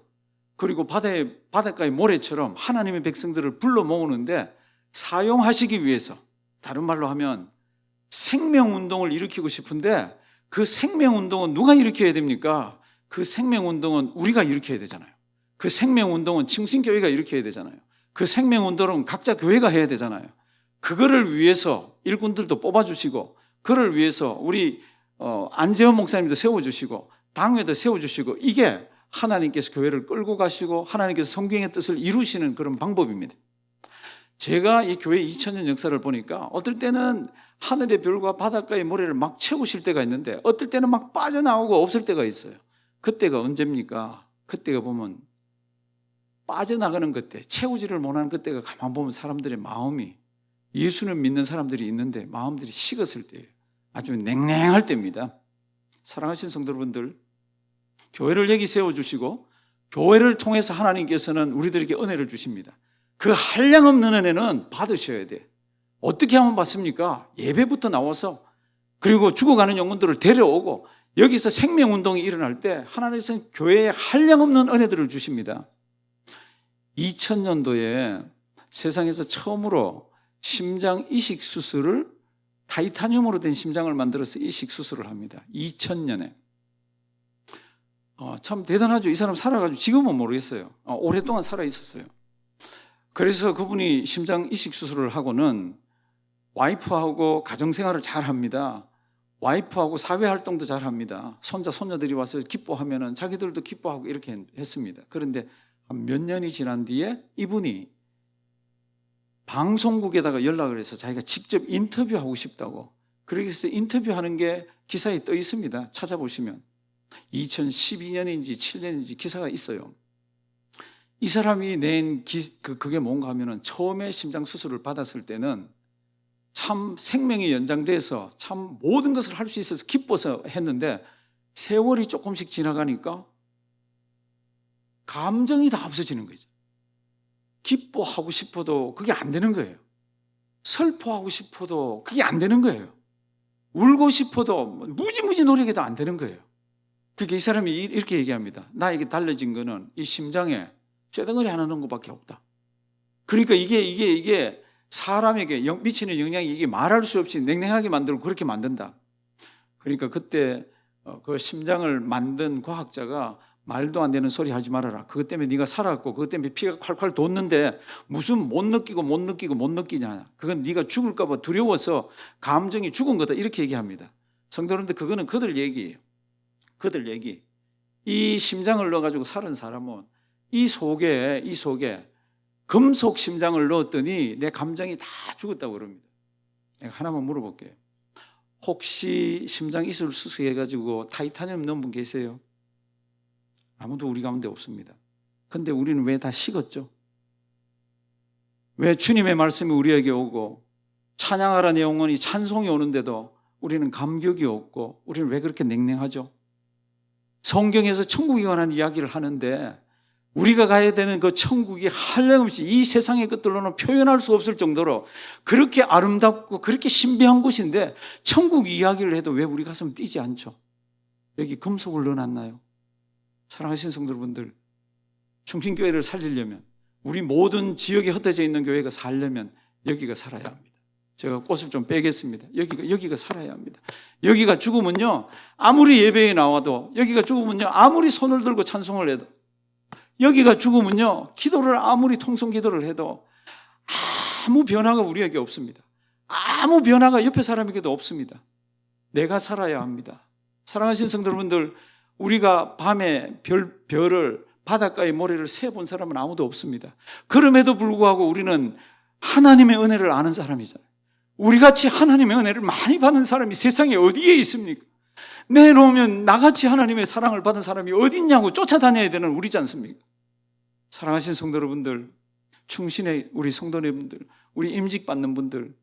그리고 바닷가의 모래처럼 하나님의 백성들을 불러 모으는데 사용하시기 위해서, 다른 말로 하면 생명운동을 일으키고 싶은데 그 생명운동은 누가 일으켜야 됩니까? 그 생명운동은 우리가 일으켜야 되잖아요. 그 생명운동은 충신교회가 일으켜야 되잖아요. 그 생명운동은 각자 교회가 해야 되잖아요. 그거를 위해서 일꾼들도 뽑아주시고, 그를 위해서 우리 안재원 목사님도 세워주시고 당회도 세워주시고, 이게 하나님께서 교회를 끌고 가시고 하나님께서 성경의 뜻을 이루시는 그런 방법입니다. 제가 이 교회 2000년 역사를 보니까 어떨 때는 하늘의 별과 바닷가의 모래를 막 채우실 때가 있는데 어떨 때는 막 빠져나오고 없을 때가 있어요. 그때가 언제입니까? 그때가 보면 빠져나가는 그때, 채우지를 못하는 그때가 가만 보면 사람들의 마음이, 예수는 믿는 사람들이 있는데 마음들이 식었을 때예요. 아주 냉랭할 때입니다. 사랑하시는 성도 여러분들, 교회를 여기 세워주시고 교회를 통해서 하나님께서는 우리들에게 은혜를 주십니다. 그 한량없는 은혜는 받으셔야 돼. 어떻게 하면 받습니까? 예배부터 나와서, 그리고 죽어가는 영혼들을 데려오고 여기서 생명운동이 일어날 때 하나님께서는 교회에 한량없는 은혜들을 주십니다. 2000년도에 세상에서 처음으로 심장 이식 수술을, 타이타늄으로 된 심장을 만들어서 이식 수술을 합니다. 2000년에. 참 대단하죠. 이 사람 살아가지고 지금은 모르겠어요. 오랫동안 살아 있었어요. 그래서 그분이 심장 이식 수술을 하고는 와이프하고 가정생활을 잘 합니다. 와이프하고 사회활동도 잘 합니다. 손자 손녀들이 와서 기뻐하면은 자기들도 기뻐하고 이렇게 했습니다. 그런데 몇 년이 지난 뒤에 이분이 방송국에다가 연락을 해서 자기가 직접 인터뷰하고 싶다고, 그래서 인터뷰하는 게 기사에 떠 있습니다. 찾아보시면 2012년인지 7년인지 기사가 있어요. 이 사람이 낸 그게 뭔가 하면은 처음에 심장 수술을 받았을 때는 참 생명이 연장돼서 참 모든 것을 할 수 있어서 기뻐서 했는데 세월이 조금씩 지나가니까 감정이 다 없어지는 거죠. 기뻐하고 싶어도 그게 안 되는 거예요. 슬퍼하고 싶어도 그게 안 되는 거예요. 울고 싶어도 무지무지 노력해도 안 되는 거예요. 그러니까 이 사람이 이렇게 얘기합니다. 나에게 달라진 거는 이 심장에 쇠덩어리 하나 넣은 것밖에 없다. 그러니까 이게 사람에게 미치는 영향이 이게 말할 수 없이 냉랭하게 만들고 그렇게 만든다. 그러니까 그때 그 심장을 만든 과학자가 말도 안 되는 소리 하지 말아라. 그것 때문에 네가 살았고 그것 때문에 피가 콸콸 돋는데 무슨 못 느끼냐. 그건 네가 죽을까 봐 두려워서 감정이 죽은 거다. 이렇게 얘기합니다. 성도 여러분들, 그거는 그들 얘기예요. 그들 얘기. 이 심장을 넣어가지고 살은 사람은 이 속에 금속 심장을 넣었더니 내 감정이 다 죽었다고 그럽니다. 내가 하나만 물어볼게요. 혹시 심장 이술 수술해가지고 타이타늄 넣은 분 계세요? 아무도 우리 가운데 없습니다. 근데 우리는 왜 다 식었죠? 왜 주님의 말씀이 우리에게 오고 찬양하라는 영혼이 찬송이 오는데도 우리는 감격이 없고 우리는 왜 그렇게 냉랭하죠? 성경에서 천국에 관한 이야기를 하는데 우리가 가야 되는 그 천국이 한량없이 이 세상의 것들로는 표현할 수 없을 정도로 그렇게 아름답고 그렇게 신비한 곳인데 천국 이야기를 해도 왜 우리 가슴 뛰지 않죠? 여기 금속을 넣어놨나요? 사랑하시는 성도 여러분들, 충신교회를 살리려면, 우리 모든 지역에 흩어져 있는 교회가 살려면 여기가 살아야 합니다. 제가 꽃을 좀 빼겠습니다. 여기가 살아야 합니다. 여기가 죽으면요, 아무리 예배에 나와도, 여기가 죽으면요, 아무리 손을 들고 찬송을 해도, 여기가 죽으면요, 기도를 아무리 통성 기도를 해도 아무 변화가 우리에게 없습니다. 아무 변화가 옆에 사람에게도 없습니다. 내가 살아야 합니다. 사랑하시는 성도 여러분들, 우리가 밤에 별을, 바닷가의 모래를 세본 사람은 아무도 없습니다. 그럼에도 불구하고 우리는 하나님의 은혜를 아는 사람이잖아요. 우리같이 하나님의 은혜를 많이 받는 사람이 세상에 어디에 있습니까? 내놓으면 나같이 하나님의 사랑을 받은 사람이 어디 있냐고 쫓아다녀야 되는 우리지 않습니까? 사랑하시는 성도 여러분들, 충신의 우리 성도 여러분들, 우리 임직받는 분들,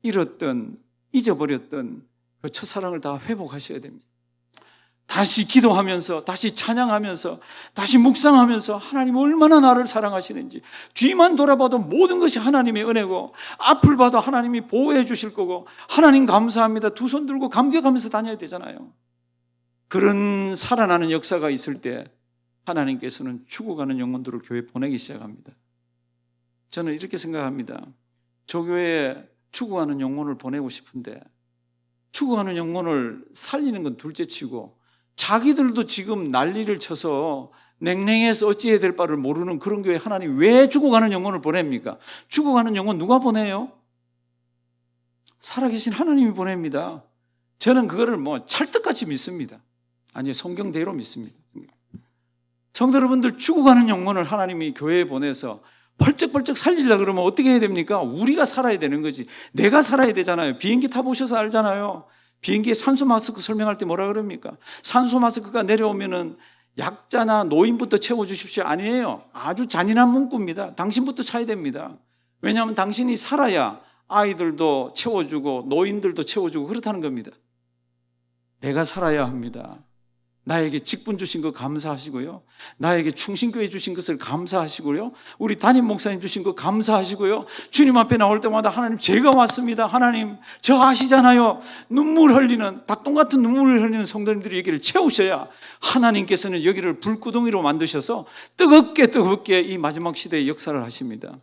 잃었던, 잊어버렸던 그 첫사랑을 다 회복하셔야 됩니다. 다시 기도하면서, 다시 찬양하면서, 다시 묵상하면서 하나님 얼마나 나를 사랑하시는지, 뒤만 돌아봐도 모든 것이 하나님의 은혜고, 앞을 봐도 하나님이 보호해 주실 거고, 하나님 감사합니다 두 손 들고 감격하면서 다녀야 되잖아요. 그런 살아나는 역사가 있을 때 하나님께서는 죽어가는 영혼들을 교회에 보내기 시작합니다. 저는 이렇게 생각합니다. 저 교회에 죽어가는 영혼을 보내고 싶은데, 죽어가는 영혼을 살리는 건 둘째치고 자기들도 지금 난리를 쳐서 냉랭해서 어찌해야 될 바를 모르는 그런 교회에 하나님 왜 죽어가는 영혼을 보냅니까? 죽어가는 영혼 누가 보내요? 살아계신 하나님이 보냅니다. 저는 그거를 찰떡같이 믿습니다. 아니, 성경대로 믿습니다. 성도 여러분들, 죽어가는 영혼을 하나님이 교회에 보내서 벌쩍벌쩍 살리려고 그러면 어떻게 해야 됩니까? 우리가 살아야 되는 거지. 내가 살아야 되잖아요. 비행기 타보셔서 알잖아요. 비행기에 산소 마스크 설명할 때 뭐라 그럽니까? 산소 마스크가 내려오면은 약자나 노인부터 채워주십시오. 아니에요. 아주 잔인한 문구입니다. 당신부터 차야 됩니다. 왜냐하면 당신이 살아야 아이들도 채워주고 노인들도 채워주고 그렇다는 겁니다. 내가 살아야 합니다. 나에게 직분 주신 거 감사하시고요. 나에게 충신교회 주신 것을 감사하시고요. 우리 담임 목사님 주신 거 감사하시고요. 주님 앞에 나올 때마다 하나님 제가 왔습니다. 하나님 저 아시잖아요. 눈물 흘리는, 닭똥 같은 눈물을 흘리는 성도님들이 여기를 채우셔야 하나님께서는 여기를 불구덩이로 만드셔서 뜨겁게 이 마지막 시대의 역사를 하십니다.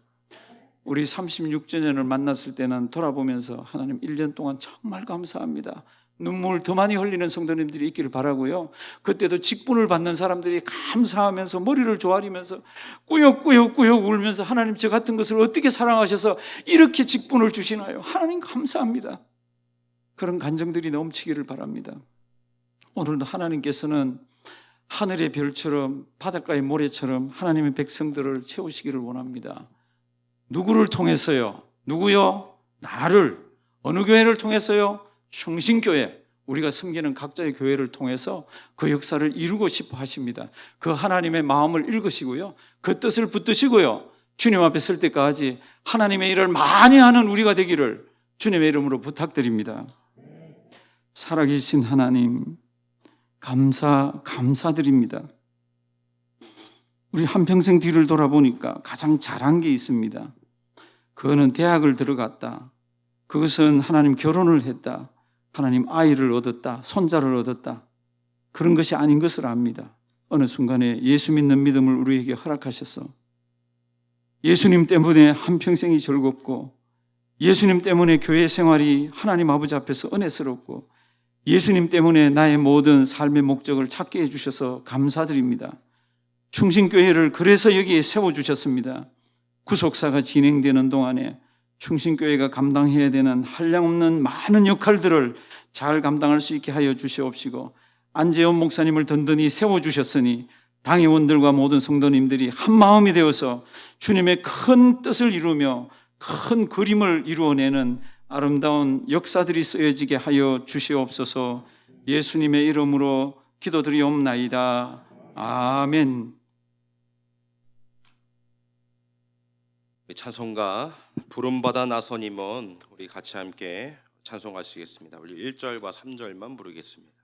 우리 36주년을 만났을 때는 돌아보면서 하나님 1년 동안 정말 감사합니다. 눈물 더 많이 흘리는 성도님들이 있기를 바라고요. 그때도 직분을 받는 사람들이 감사하면서 머리를 조아리면서 꾸역꾸역 울면서 하나님 저 같은 것을 어떻게 사랑하셔서 이렇게 직분을 주시나요? 하나님 감사합니다. 그런 간정들이 넘치기를 바랍니다. 오늘도 하나님께서는 하늘의 별처럼 바닷가의 모래처럼 하나님의 백성들을 채우시기를 원합니다. 누구를 통해서요? 누구요? 나를. 어느 교회를 통해서요? 충신교회, 우리가 섬기는 각자의 교회를 통해서 그 역사를 이루고 싶어 하십니다. 그 하나님의 마음을 읽으시고요, 그 뜻을 붙드시고요, 주님 앞에 설 때까지 하나님의 일을 많이 하는 우리가 되기를 주님의 이름으로 부탁드립니다. 살아계신 하나님 감사드립니다. 우리 한평생 뒤를 돌아보니까 가장 잘한 게 있습니다. 그거는 대학을 들어갔다, 그것은 하나님 결혼을 했다, 하나님 아이를 얻었다, 손자를 얻었다, 그런 것이 아닌 것을 압니다. 어느 순간에 예수 믿는 믿음을 우리에게 허락하셔서 예수님 때문에 한평생이 즐겁고, 예수님 때문에 교회 생활이 하나님 아버지 앞에서 은혜스럽고, 예수님 때문에 나의 모든 삶의 목적을 찾게 해주셔서 감사드립니다. 충신교회를 그래서 여기에 세워주셨습니다. 구속사가 진행되는 동안에 충신교회가 감당해야 되는 한량없는 많은 역할들을 잘 감당할 수 있게 하여 주시옵시고, 안재원 목사님을 든든히 세워주셨으니 당회원들과 모든 성도님들이 한 마음이 되어서 주님의 큰 뜻을 이루며 큰 그림을 이루어내는 아름다운 역사들이 쓰여지게 하여 주시옵소서. 예수님의 이름으로 기도드리옵나이다. 아멘.
찬송가 부름받아 나서님은 우리 같이 함께 찬송하시겠습니다. 우리 1절과 3절만 부르겠습니다.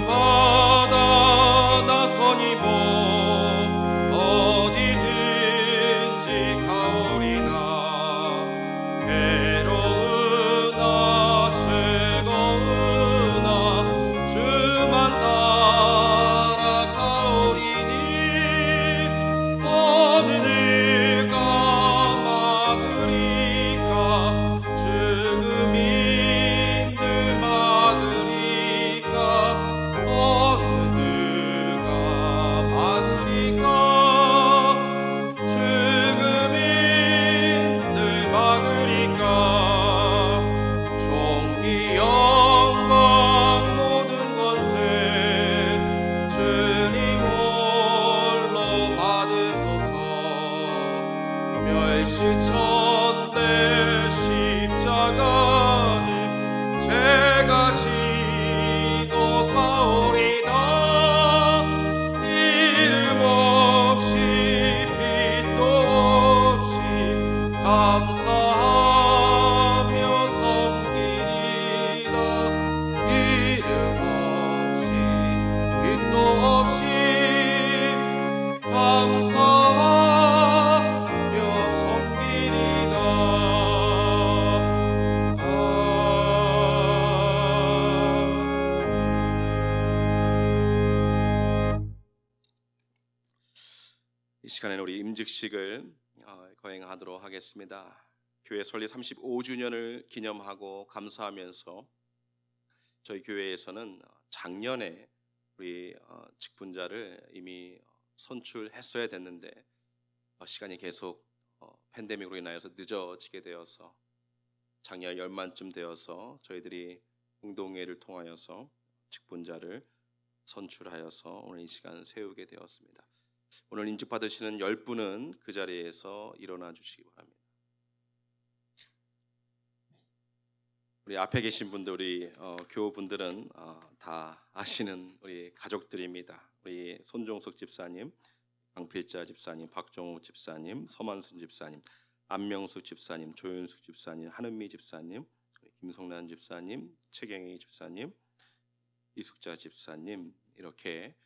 부름받아 나서님은 어디든지 가오리나 멸시천대 십자가는 제가 지고 가오리다. 이름 없이 빛도 임직식을 거행하도록 하겠습니다. 교회 설립 35주년을 기념하고 감사하면서 저희 교회에서는 작년에 우리 직분자를 이미 선출했어야 됐는데 시간이 계속 팬데믹으로 인하여서 늦어지게 되어서 작년 열만쯤 되어서 저희들이 공동회를 통하여서 직분자를 선출하여서 오늘 이 시간 세우게 되었습니다. 오늘 임직 받으시는 10분은 그 자리에서 일어나 주시기 바랍니다. 우리 앞에 계신 분들, 우리 교우분들은 다 아시는 우리 가족들입니다. 우리 손종석 집사님, 강필자 집사님, 박종욱 집사님, 서만순 집사님, 안명숙 집사님, 조윤숙 집사님, 한은미 집사님, 김성란 집사님, 최경희 집사님, 이숙자 집사님, 이렇게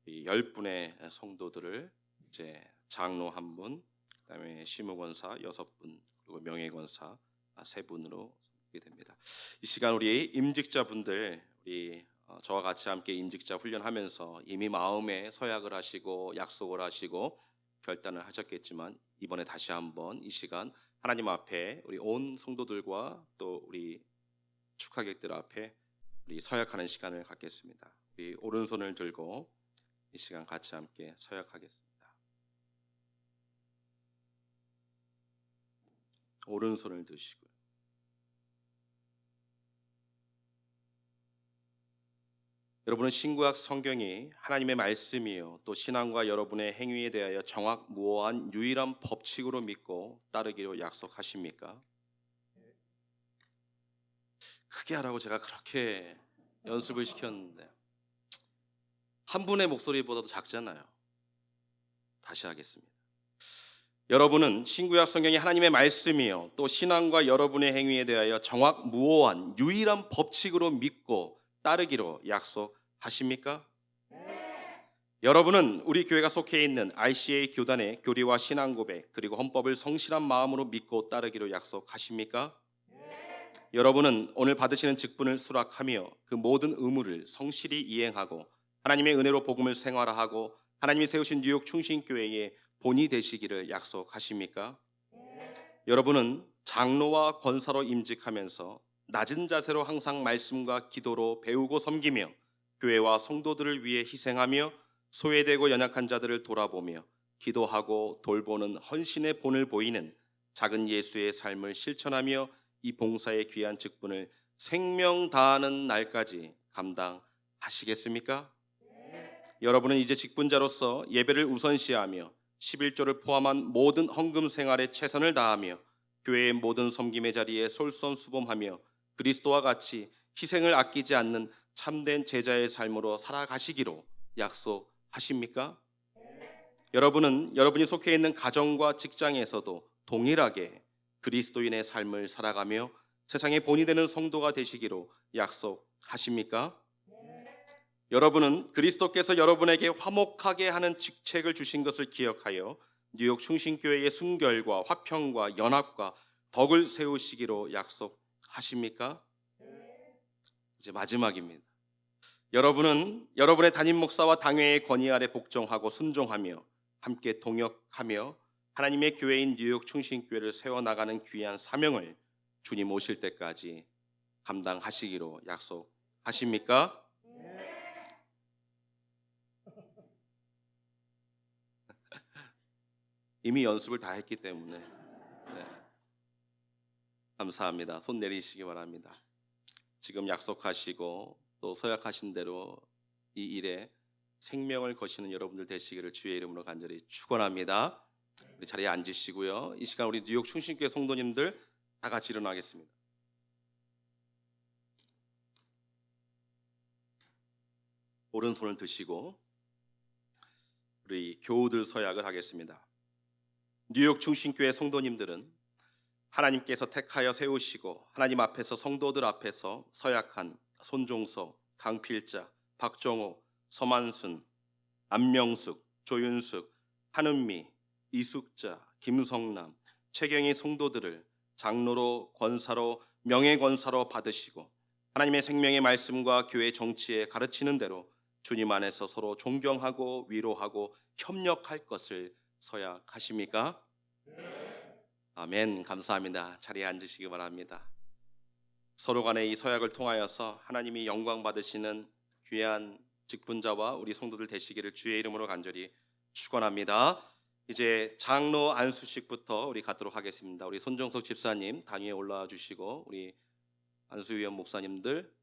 10분의 성도들을 이제 장로 1분, 그다음에 시무권사 6분, 그리고 명예권사 3분으로 섬기게 됩니다. 이 시간 우리 임직자분들, 우리 저와 같이 함께 임직자 훈련하면서 이미 마음에 서약을 하시고 약속을 하시고 결단을 하셨겠지만 이번에 다시 한번 이 시간 하나님 앞에 우리 온 성도들과 또 우리 축하객들 앞에 우리 서약하는 시간을 갖겠습니다. 우리 오른손을 들고 이 시간 같이 함께 서약하겠습니다. 오른손을 드시고요. 여러분은 신구약 성경이 하나님의 말씀이요 또 신앙과 여러분의 행위에 대하여 정확무오한 유일한 법칙으로 믿고 따르기로 약속하십니까? 크게 하라고 제가 그렇게 연습을 시켰는데 한 분의 목소리보다도 작잖아요. 다시 하겠습니다. 여러분은 신구약 성경이 하나님의 말씀이요 또 신앙과 여러분의 행위에 대하여 정확무오한 유일한 법칙으로 믿고 따르기로 약속하십니까? 여러분은 우리 교회가 속해 있는 ICA 교단의 교리와 신앙 고백 그리고 헌법을 성실한 마음으로 믿고 따르기로 약속하십니까? 여러분은 오늘 받으시는 직분을 수락하며 그 모든 의무를 성실히 이행하고 하나님의 은혜로 복음을 생활화하고 하나님이 세우신 뉴욕 충신교회의 본이 되시기를 약속하십니까? 여러분은 장로와 권사로 임직하면서 낮은 자세로 항상 말씀과 기도로 배우고 섬기며 교회와 성도들을 위해 희생하며 소외되고 연약한 자들을 돌아보며 기도하고 돌보는 헌신의 본을 보이는 작은 예수의 삶을 실천하며 이 봉사의 귀한 직분을 생명 다하는 날까지 감당하시겠습니까? 여러분은 이제 직분자로서 예배를 우선시하며 11조를 포함한 모든 헌금 생활에 최선을 다하며 교회의 모든 섬김의 자리에 솔선수범하며 그리스도와 같이 희생을 아끼지 않는 참된 제자의 삶으로 살아가시기로 약속하십니까? 여러분은 여러분이 속해 있는 가정과 직장에서도 동일하게 그리스도인의 삶을 살아가며 세상의 본이 되는 성도가 되시기로 약속하십니까? 여러분은 그리스도께서 여러분에게 화목하게 하는 직책을 주신 것을 기억하여 뉴욕 충신교회의 순결과 화평과 연합과 덕을 세우시기로 약속하십니까? 이제 마지막입니다. 여러분은 여러분의 담임 목사와 당회의 건의 아래 복종하고 순종하며 함께 동역하며 하나님의 교회인 뉴욕 충신교회를 세워나가는 귀한 사명을 주님 오실 때까지 감당하시기로 약속하십니까? 이미 연습을 다 했기 때문에 감사합니다. 손 내리시기 바랍니다. 지금 약속하시고 또 서약하신 대로 이 일에 생명을 거시는 여러분들 되시기를 주의 이름으로 간절히 축원합니다. 우리 자리에 앉으시고요. 이 시간 우리 뉴욕 충신교회 성도님들 다 같이 일어나겠습니다. 오른손을 드시고 우리 교우들 서약을 하겠습니다. 뉴욕 충신교회 성도님들은 하나님께서 택하여 세우시고 하나님 앞에서 성도들 앞에서 서약한 손종석, 강필자, 박정호, 서만순, 안명숙, 조윤숙, 한은미, 이숙자, 김성남, 최경희 성도들을 장로로 권사로 명예권사로 받으시고 하나님의 생명의 말씀과 교회 정치에 가르치는 대로 주님 안에서 서로 존경하고 위로하고 협력할 것을 서약하십니까? 아멘. 감사합니다. 자리에 앉으시기 바랍니다. 서로 간의 이 서약을 통하여서 하나님이 영광 받으시는 귀한 직분자와 우리 성도들 되시기를 주의 이름으로 간절히 축원합니다. 이제 장로 안수식부터 우리 갖도록 하겠습니다. 우리 손정석 집사님 단위에 올라와 주시고 우리 안수위원 목사님들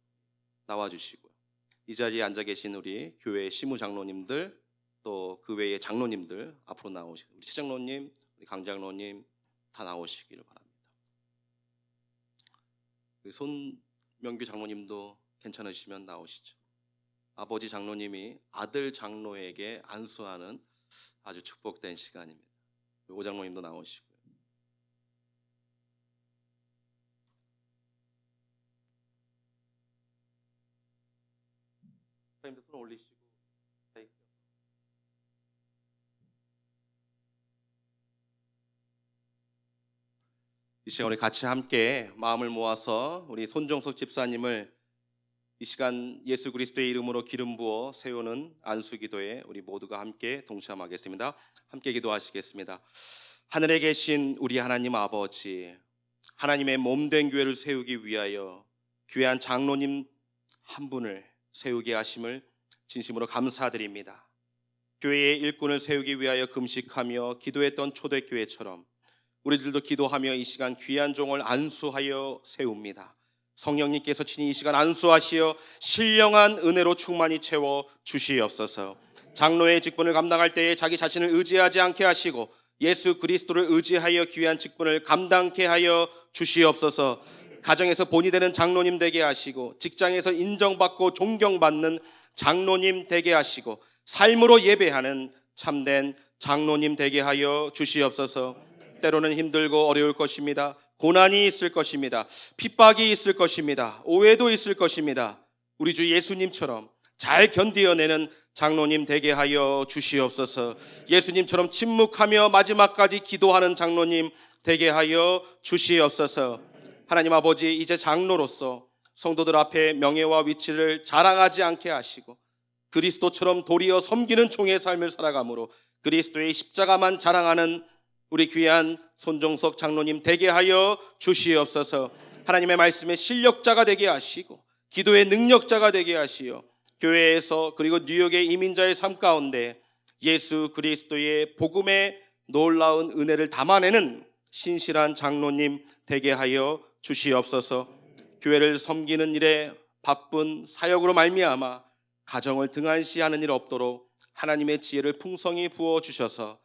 나와 주시고요. 이 자리에 앉아 계신 우리 교회 시무 장로님들 또 그 외의 장로님들 앞으로 나오시고 우리 최장로님, 우리 강장로님 다 나오시기를 바랍니다. 우리 손명규 장로님도 괜찮으시면 나오시죠. 아버지 장로님이 아들 장로에게 안수하는 아주 축복된 시간입니다. 오 장로님도 나오시고요. 선생님들 손 올리시고 이 시간 우리 같이 함께 마음을 모아서 우리 손정석 집사님을 이 시간 예수 그리스도의 이름으로 기름 부어 세우는 안수기도에 우리 모두가 함께 동참하겠습니다. 함께 기도하시겠습니다. 하늘에 계신 우리 하나님 아버지, 하나님의 몸된 교회를 세우기 위하여 귀한 장로님 한 분을 세우게 하심을 진심으로 감사드립니다. 교회의 일꾼을 세우기 위하여 금식하며 기도했던 초대교회처럼 우리들도 기도하며 이 시간 귀한 종을 안수하여 세웁니다. 성령님께서 친히 이 시간 안수하시어 신령한 은혜로 충만히 채워 주시옵소서. 장로의 직분을 감당할 때에 자기 자신을 의지하지 않게 하시고 예수 그리스도를 의지하여 귀한 직분을 감당케 하여 주시옵소서. 가정에서 본이 되는 장로님 되게 하시고 직장에서 인정받고 존경받는 장로님 되게 하시고 삶으로 예배하는 참된 장로님 되게 하여 주시옵소서. 때로는 힘들고 어려울 것입니다. 고난이 있을 것입니다. 핍박이 있을 것입니다. 오해도 있을 것입니다. 우리 주 예수님처럼 잘 견디어내는 장로님 되게 하여 주시옵소서. 예수님처럼 침묵하며 마지막까지 기도하는 장로님 되게 하여 주시옵소서. 하나님 아버지, 이제 장로로서 성도들 앞에 명예와 위치를 자랑하지 않게 하시고 그리스도처럼 도리어 섬기는 종의 삶을 살아가므로 그리스도의 십자가만 자랑하는 우리 귀한 손정석 장로님 되게 하여 주시옵소서. 하나님의 말씀의 실력자가 되게 하시고 기도의 능력자가 되게 하시어 교회에서 그리고 뉴욕의 이민자의 삶 가운데 예수 그리스도의 복음의 놀라운 은혜를 담아내는 신실한 장로님 되게 하여 주시옵소서. 교회를 섬기는 일에 바쁜 사역으로 말미암아 가정을 등한시하는 일 없도록 하나님의 지혜를 풍성히 부어 주셔서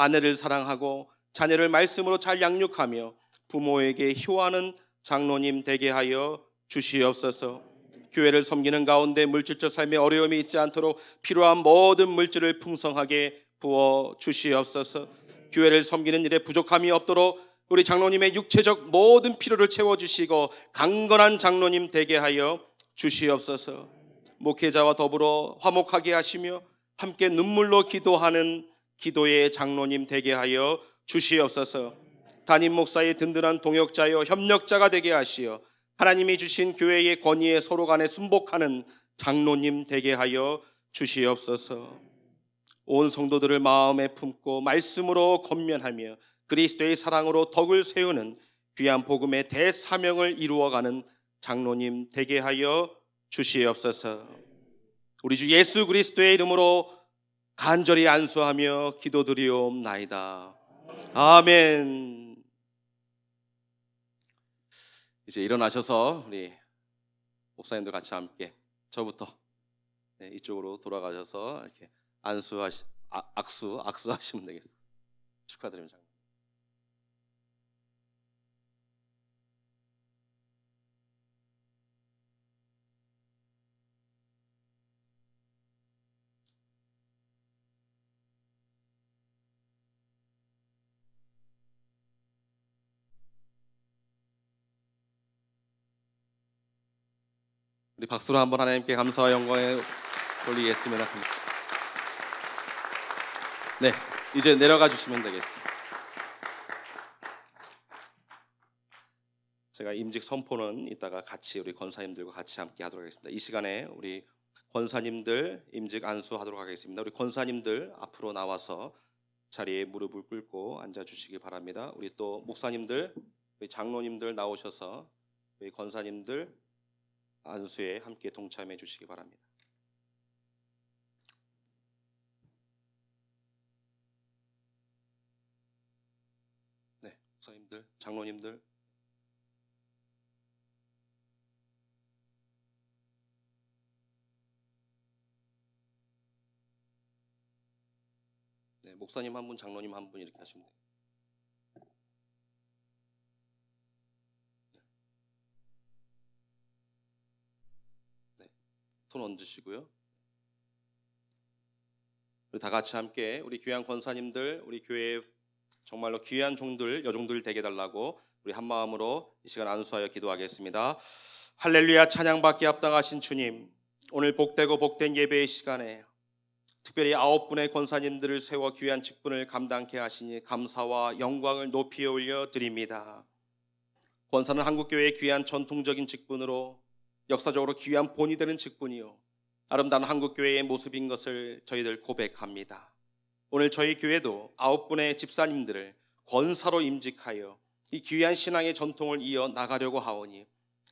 아내를 사랑하고 자녀를 말씀으로 잘 양육하며 부모에게 효하는 장로님 되게 하여 주시옵소서. 교회를 섬기는 가운데 물질적 삶에 어려움이 있지 않도록 필요한 모든 물질을 풍성하게 부어 주시옵소서. 교회를 섬기는 일에 부족함이 없도록 우리 장로님의 육체적 모든 필요를 채워주시고 강건한 장로님 되게 하여 주시옵소서. 목회자와 더불어 화목하게 하시며 함께 눈물로 기도하는 기도의 장로님 되게 하여 주시옵소서. 담임 목사의 든든한 동역자여 협력자가 되게 하시어 하나님이 주신 교회의 권위에 서로 간에 순복하는 장로님 되게 하여 주시옵소서. 온 성도들을 마음에 품고 말씀으로 권면하며 그리스도의 사랑으로 덕을 세우는 귀한 복음의 대사명을 이루어가는 장로님 되게 하여 주시옵소서. 우리 주 예수 그리스도의 이름으로 간절히 안수하며 기도드리옵나이다. 아멘. 이제 일어나셔서 우리 목사님들 같이 함께 저부터 이쪽으로 돌아가셔서 이렇게 악수하시면 되겠습니다. 축하드립니다. 우리 박수로 한번 하나님께 감사와 영광에 돌리겠습니다. 네, 이제 내려가 주시면 되겠습니다. 제가 임직 선포는 이따가 같이 우리 권사님들과 같이 함께 하도록 하겠습니다. 이 시간에 우리 권사님들 임직 안수하도록 하겠습니다. 우리 권사님들 앞으로 나와서 자리에 무릎을 꿇고 앉아 주시기 바랍니다. 우리 또 목사님들, 우리 장로님들 나오셔서 우리 권사님들 안수에 함께 동참해 주시기 바랍니다. 네, 목사님들, 장로님들. 네, 목사님 한 분, 장로님 한 분 이렇게 하시면 돼요. 네, 손 얹으시고요. 우리 다 같이 함께 우리 귀한 권사님들, 우리 교회 정말로 귀한 종들, 여종들 되게 달라고 우리 한 마음으로 이 시간 안수하여 기도하겠습니다. 할렐루야, 찬양받기 합당하신 주님, 오늘 복되고 복된 예배의 시간에 특별히 9분의 권사님들을 세워 귀한 직분을 감당케 하시니 감사와 영광을 높이 올려 드립니다. 권사는 한국교회의 귀한 전통적인 직분으로 역사적으로 귀한 본이 되는 직분이요 아름다운 한국교회의 모습인 것을 저희들 고백합니다. 오늘 저희 교회도 9분의 집사님들을 권사로 임직하여 이 귀한 신앙의 전통을 이어 나가려고 하오니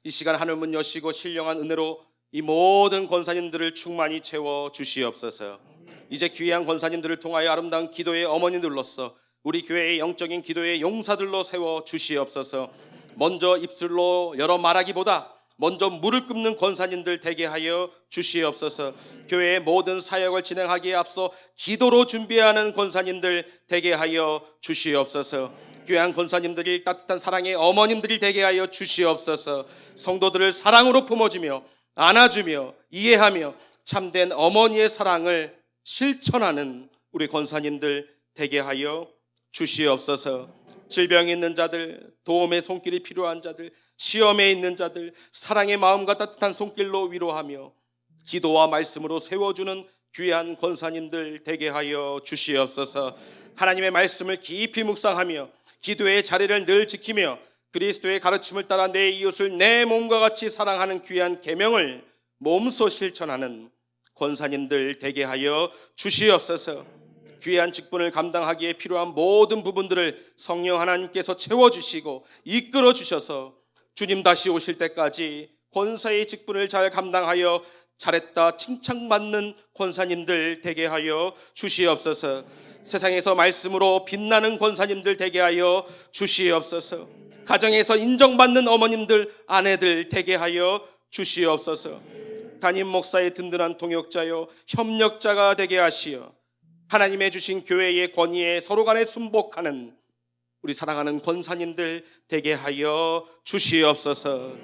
이 시간 하늘문 여시고 신령한 은혜로 이 모든 권사님들을 충만히 채워 주시옵소서. 이제 귀한 권사님들을 통하여 아름다운 기도의 어머니들로서 우리 교회의 영적인 기도의 용사들로 세워 주시옵소서. 먼저 입술로 열어 말하기보다 먼저 무릎 꿇는 권사님들 되게 하여 주시옵소서. 교회의 모든 사역을 진행하기에 앞서 기도로 준비하는 권사님들 되게 하여 주시옵소서. 귀한 권사님들이 따뜻한 사랑의 어머님들이 되게 하여 주시옵소서. 성도들을 사랑으로 품어주며 안아주며 이해하며 참된 어머니의 사랑을 실천하는 우리 권사님들 되게 하여 주시옵소서. 질병이 있는 자들, 도움의 손길이 필요한 자들, 시험에 있는 자들, 사랑의 마음과 따뜻한 손길로 위로하며 기도와 말씀으로 세워주는 귀한 권사님들 되게 하여 주시옵소서. 하나님의 말씀을 깊이 묵상하며 기도의 자리를 늘 지키며 그리스도의 가르침을 따라 내 이웃을 내 몸과 같이 사랑하는 귀한 계명을 몸소 실천하는 권사님들 되게 하여 주시옵소서. 귀한 직분을 감당하기에 필요한 모든 부분들을 성령 하나님께서 채워주시고 이끌어 주셔서 주님 다시 오실 때까지 권사의 직분을 잘 감당하여 잘했다 칭찬받는 권사님들 되게 하여 주시옵소서. 세상에서 말씀으로 빛나는 권사님들 되게 하여 주시옵소서. 가정에서 인정받는 어머님들, 아내들 되게 하여 주시옵소서. 담임 목사의 든든한 동역자요 협력자가 되게 하시어 하나님의 주신 교회의 권위에 서로 간에 순복하는 우리 사랑하는 권사님들 되게 하여 주시옵소서.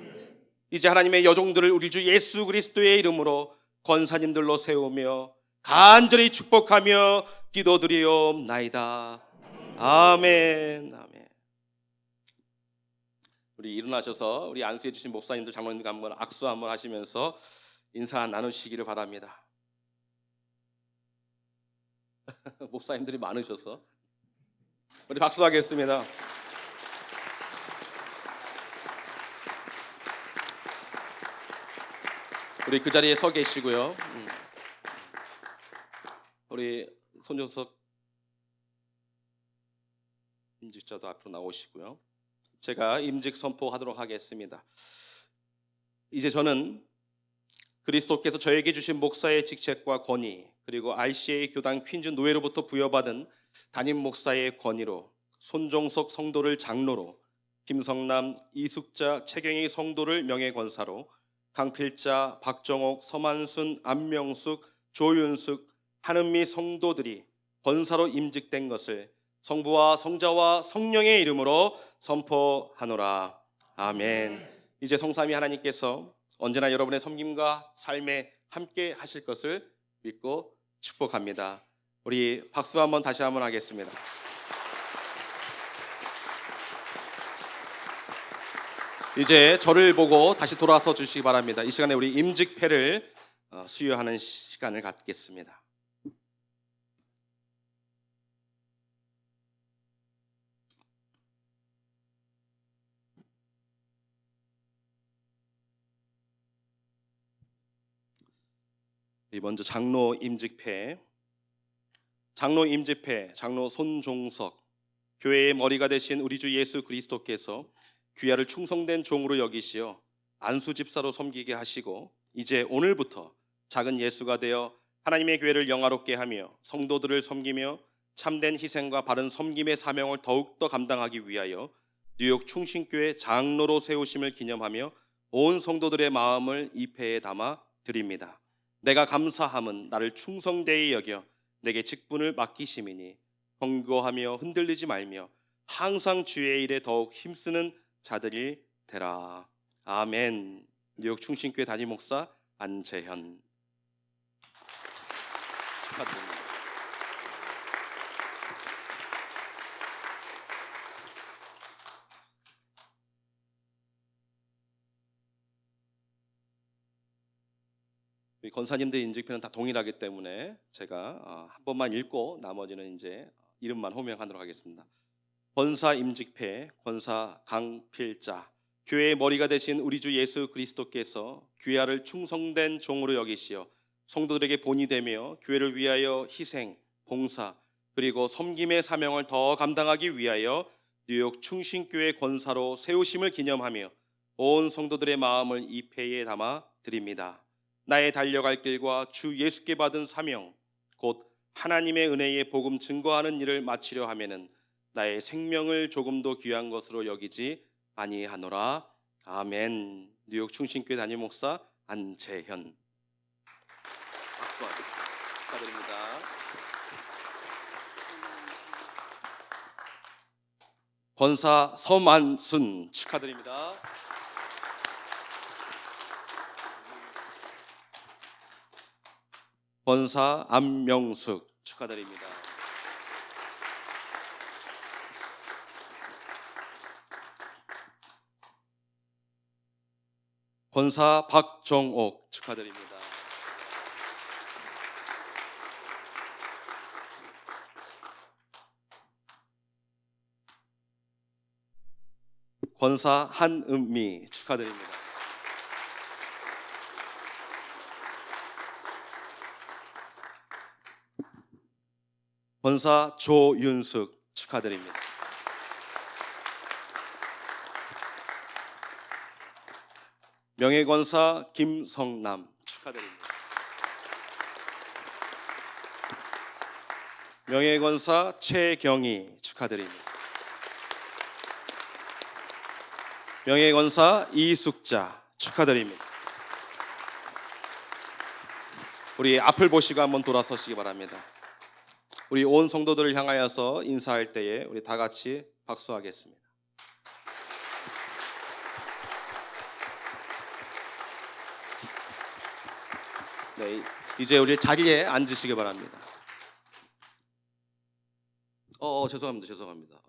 이제 하나님의 여종들을 우리 주 예수 그리스도의 이름으로 권사님들로 세우며 간절히 축복하며 기도드리옵나이다. 아멘. 아멘. 우리 일어나셔서 우리 안수해 주신 목사님들, 장로님과 한번 악수 한번 하시면서 인사 나누시기를 바랍니다. 목사님들이 많으셔서 우리 박수하겠습니다. 우리 그 자리에 서 계시고요. 우리 손정석 임직자도 앞으로 나오시고요. 제가 임직 선포하도록 하겠습니다. 이제 저는 그리스도께서 저에게 주신 목사의 직책과 권위, 그리고 RCA 교단 퀸즈 노회로부터 부여받은 담임 목사의 권위로 손종석 성도를 장로로, 김성남, 이숙자, 최경희 성도를 명예권사로, 강필자, 박정옥, 서만순, 안명숙, 조윤숙, 한은미 성도들이 권사로 임직된 것을 성부와 성자와 성령의 이름으로 선포하노라. 아멘. 이제 성삼위 하나님께서 언제나 여러분의 섬김과 삶에 함께 하실 것을 믿고 축복합니다. 우리 박수 한번 다시 한번 하겠습니다. 이제 저를 보고 다시 돌아서 주시기 바랍니다. 이 시간에 우리 임직패를 수여하는 시간을 갖겠습니다. 먼저 장로 임직패 장로 임집회, 장로 손종석, 교회의 머리가 되신 우리 주 예수 그리스도께서 귀하를 충성된 종으로 여기시어 안수 집사로 섬기게 하시고 이제 오늘부터 작은 예수가 되어 하나님의 교회를 영화롭게 하며 성도들을 섬기며 참된 희생과 바른 섬김의 사명을 더욱더 감당하기 위하여 뉴욕 충신교회 장로로 세우심을 기념하며 온 성도들의 마음을 이 패에 담아 드립니다. 내가 감사함은 나를 충성되이 여겨 내게 직분을 맡기심이니 경고하며 흔들리지 말며 항상 주의 일에 더욱 힘쓰는 자들이 되라. 아멘. 뉴욕 충신교회 담임 목사 안재현. 축하드립니다. 우리 권사님들 인직표는 다 동일하기 때문에 제가 한 번만 읽고 나머지는 이제 이름만 호명하도록 하겠습니다. 권사 임직패, 권사 강필자, 교회의 머리가 되신 우리 주 예수 그리스도께서 귀하를 충성된 종으로 여기시어 성도들에게 본이 되며 교회를 위하여 희생, 봉사 그리고 섬김의 사명을 더 감당하기 위하여 뉴욕 충신교회 권사로 세우심을 기념하며 온 성도들의 마음을 이 패에 담아 드립니다. 나의 달려갈 길과 주 예수께 받은 사명, 곧 하나님의 은혜의 복음 증거하는 일을 마치려 하면은 나의 생명을 조금도 귀한 것으로 여기지 아니하노라. 아멘. 뉴욕 충신교회 담임 목사 안재현. 박수 축하드립니다. 권사 서만순 축하드립니다. 권사 안명숙 축하드립니다. 권사 박정옥 축하드립니다. 권사 한은미 축하드립니다. 권사 조윤숙 축하드립니다. 명예권사 김성남 축하드립니다. 명예권사 최경희 축하드립니다. 명예권사 이숙자 축하드립니다. 우리 앞을 보시고 한번 돌아서시기 바랍니다. 우리 온 성도들을 향하여서 인사할 때에 우리 다 같이 박수하겠습니다. 네, 이제 우리 자리에 앉으시기 바랍니다. 죄송합니다.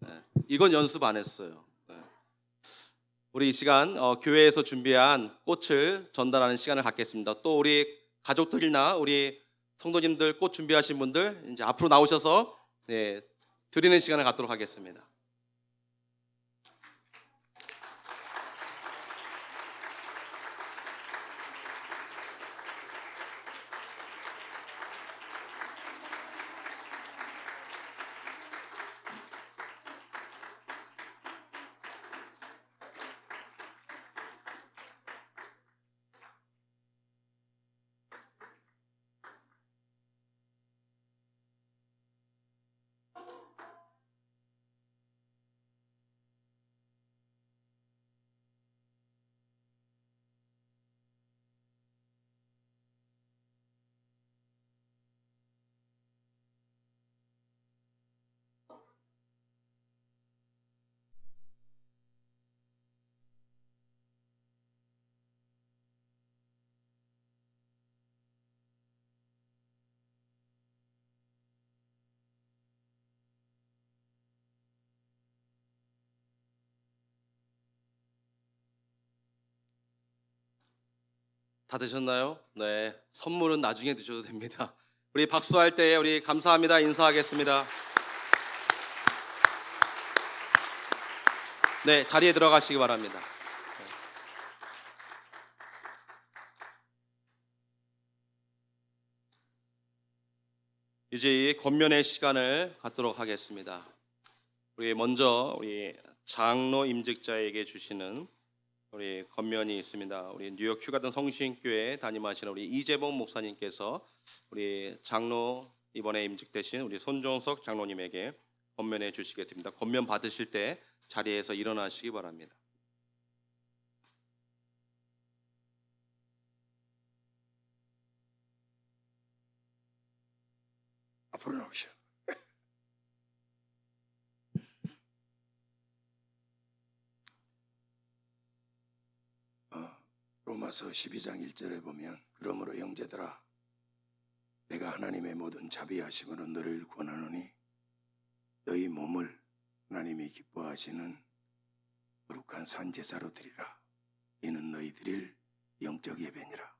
네, 이건 연습 안 했어요. 네. 우리 이 시간 교회에서 준비한 꽃을 전달하는 시간을 갖겠습니다. 또 우리 가족들이나 우리 성도님들 꽃 준비하신 분들 이제 앞으로 나오셔서 드리는 시간을 갖도록 하겠습니다. 다 드셨나요? 네, 선물은 나중에 드셔도 됩니다. 우리 박수할 때 우리 감사합니다 인사하겠습니다. 네, 자리에 들어가시기 바랍니다. 이제 이 권면의 시간을 갖도록 하겠습니다. 우리 먼저 우리 장로 임직자에게 주시는 우리 권면이 있습니다. 우리 뉴욕 휴가든 성신교회 담임하시는 우리 이재봉 목사님께서 우리 장로 이번에 임직되신 우리 손종석 장로님에게 권면해 주시겠습니다. 권면 받으실 때 자리에서 일어나시기 바랍니다.
앞으로 나오시오. 로마서 12장 1절에 보면 그러므로 형제들아 내가 하나님의 모든 자비하심으로 너를 권하노니 너희 몸을 하나님이 기뻐하시는 거룩한 산제사로 드리라. 이는 너희 드릴 영적 예배니라.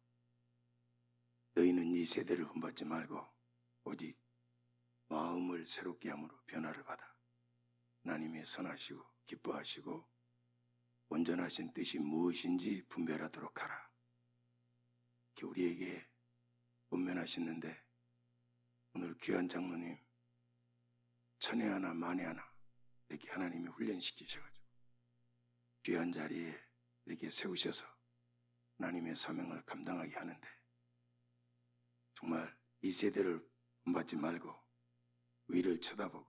너희는 이 세대를 본받지 말고 오직 마음을 새롭게 함으로 변화를 받아 하나님의 선하시고 기뻐하시고 온전하신 뜻이 무엇인지 분별하도록 하라. 이렇게 우리에게 권면하시는데 오늘 귀한 장로님 천에 하나 만에 하나 이렇게 하나님이 훈련시키셔가지고 귀한 자리에 이렇게 세우셔서 하나님의 사명을 감당하게 하는데 정말 이 세대를 본받지 말고 위를 쳐다보고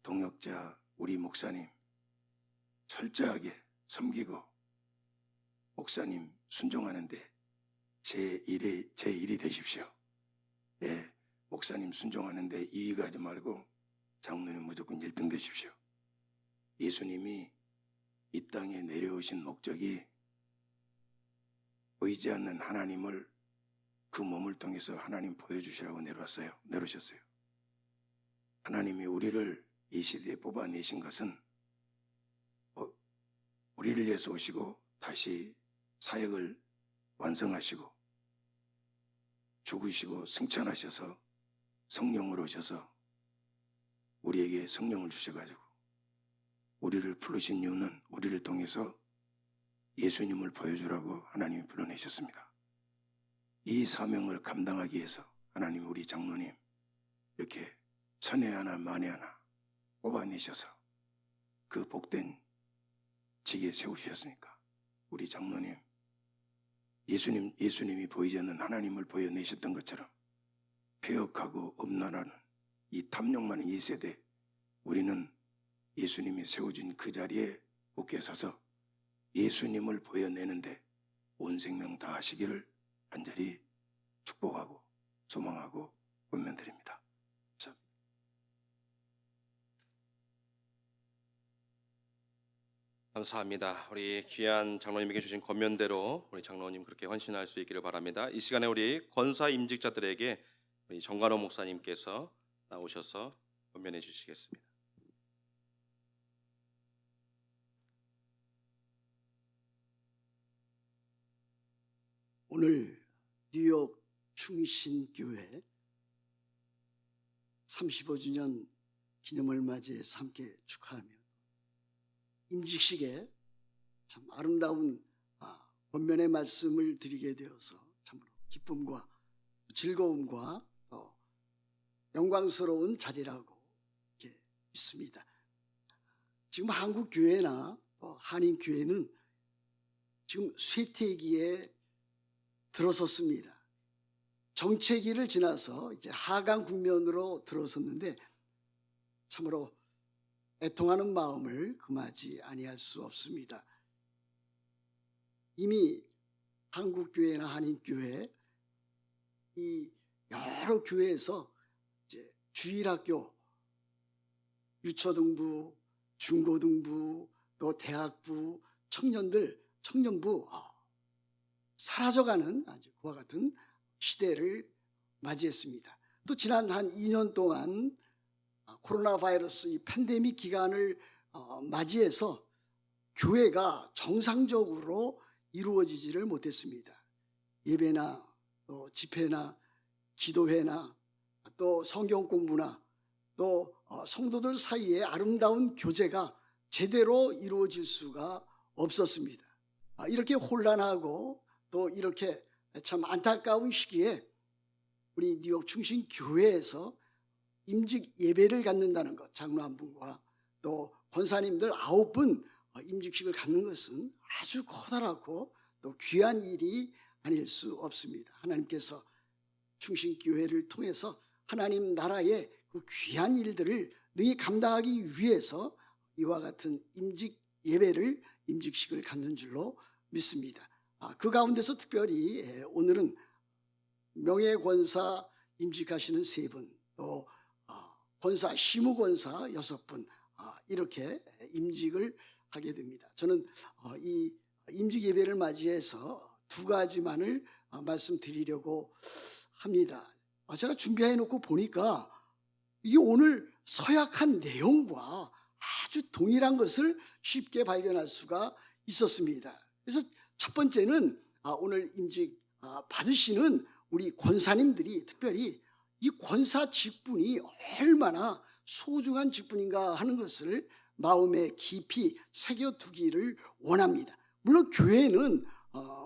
동역자 우리 목사님 철저하게 섬기고 목사님 순종하는데 제 일이 되십시오. 예, 목사님 순종하는데 이의하지 말고 장로님 무조건 1등 되십시오. 예수님이 이 땅에 내려오신 목적이 보이지 않는 하나님을 그 몸을 통해서 하나님 보여주시라고 내려오셨어요. 하나님이 우리를 이 시대에 뽑아내신 것은 우리를 위해서 오시고 다시 사역을 완성하시고 죽으시고 승천하셔서 성령으로 오셔서 우리에게 성령을 주셔가지고 우리를 부르신 이유는 우리를 통해서 예수님을 보여주라고 하나님이 불러내셨습니다. 이 사명을 감당하기 위해서 하나님 우리 장로님 이렇게 천에 하나 만에 하나 뽑아내셔서 그 복된 직에 세우셨으니까 우리 장로님 예수님이 보이지 않는 하나님을 보여내셨던 것처럼 폐역하고 음란하는 이 탐욕 많은 이 세대 우리는 예수님이 세워진 그 자리에 굳게 서서 예수님을 보여내는데 온 생명 다 하시기를 간절히 축복하고 소망하고 권면드립니다.
감사합니다. 우리 귀한 장로님에게 주신 권면대로 우리 장로님 그렇게 헌신할 수 있기를 바랍니다. 이 시간에 우리 권사 임직자들에게 우리 정관호 목사님께서 나오셔서 권면해 주시겠습니다.
오늘 뉴욕 충신교회 35주년 기념을 맞이해서 함께 축하하며 임직식에 참 아름다운 권면의 말씀을 드리게 되어서 참으로 기쁨과 즐거움과 영광스러운 자리라고 이렇게 믿습니다. 지금 한국 교회나 한인 교회는 지금 쇠퇴기에 들어섰습니다. 정체기를 지나서 이제 하강 국면으로 들어섰는데 참으로 애통하는 마음을 금하지 아니할 수 없습니다. 이미 한국 교회나 한인 교회 이 여러 교회에서 이제 주일학교, 유초등부, 중고등부, 또 대학부, 청년부 사라져가는 아주 그와 같은 시대를 맞이했습니다. 또 지난 한 2년 동안 코로나 바이러스 이 팬데믹 기간을 맞이해서 교회가 정상적으로 이루어지지를 못했습니다. 예배나 또 집회나 기도회나 또 성경 공부나 또 성도들 사이에 아름다운 교제가 제대로 이루어질 수가 없었습니다. 이렇게 혼란하고 또 이렇게 참 안타까운 시기에 우리 뉴욕 충신 교회에서 임직 예배를 갖는다는 것, 장로 한 분과 또 권사님들 9분 임직식을 갖는 것은 아주 커다랗고 또 귀한 일이 아닐 수 없습니다. 하나님께서 충신교회를 통해서 하나님 나라의 그 귀한 일들을 능히 감당하기 위해서 이와 같은 임직 예배를, 임직식을 갖는 줄로 믿습니다. 그 가운데서 특별히 오늘은 명예권사 임직하시는 3분, 또 권사, 시무권사 6분 이렇게 임직을 하게 됩니다. 저는 이 임직 예배를 맞이해서 2가지만을 말씀드리려고 합니다. 제가 준비해 놓고 보니까 이게 오늘 서약한 내용과 아주 동일한 것을 쉽게 발견할 수가 있었습니다. 그래서 첫 번째는 오늘 임직 받으시는 우리 권사님들이 특별히 이 권사 직분이 얼마나 소중한 직분인가 하는 것을 마음에 깊이 새겨두기를 원합니다. 물론 교회에는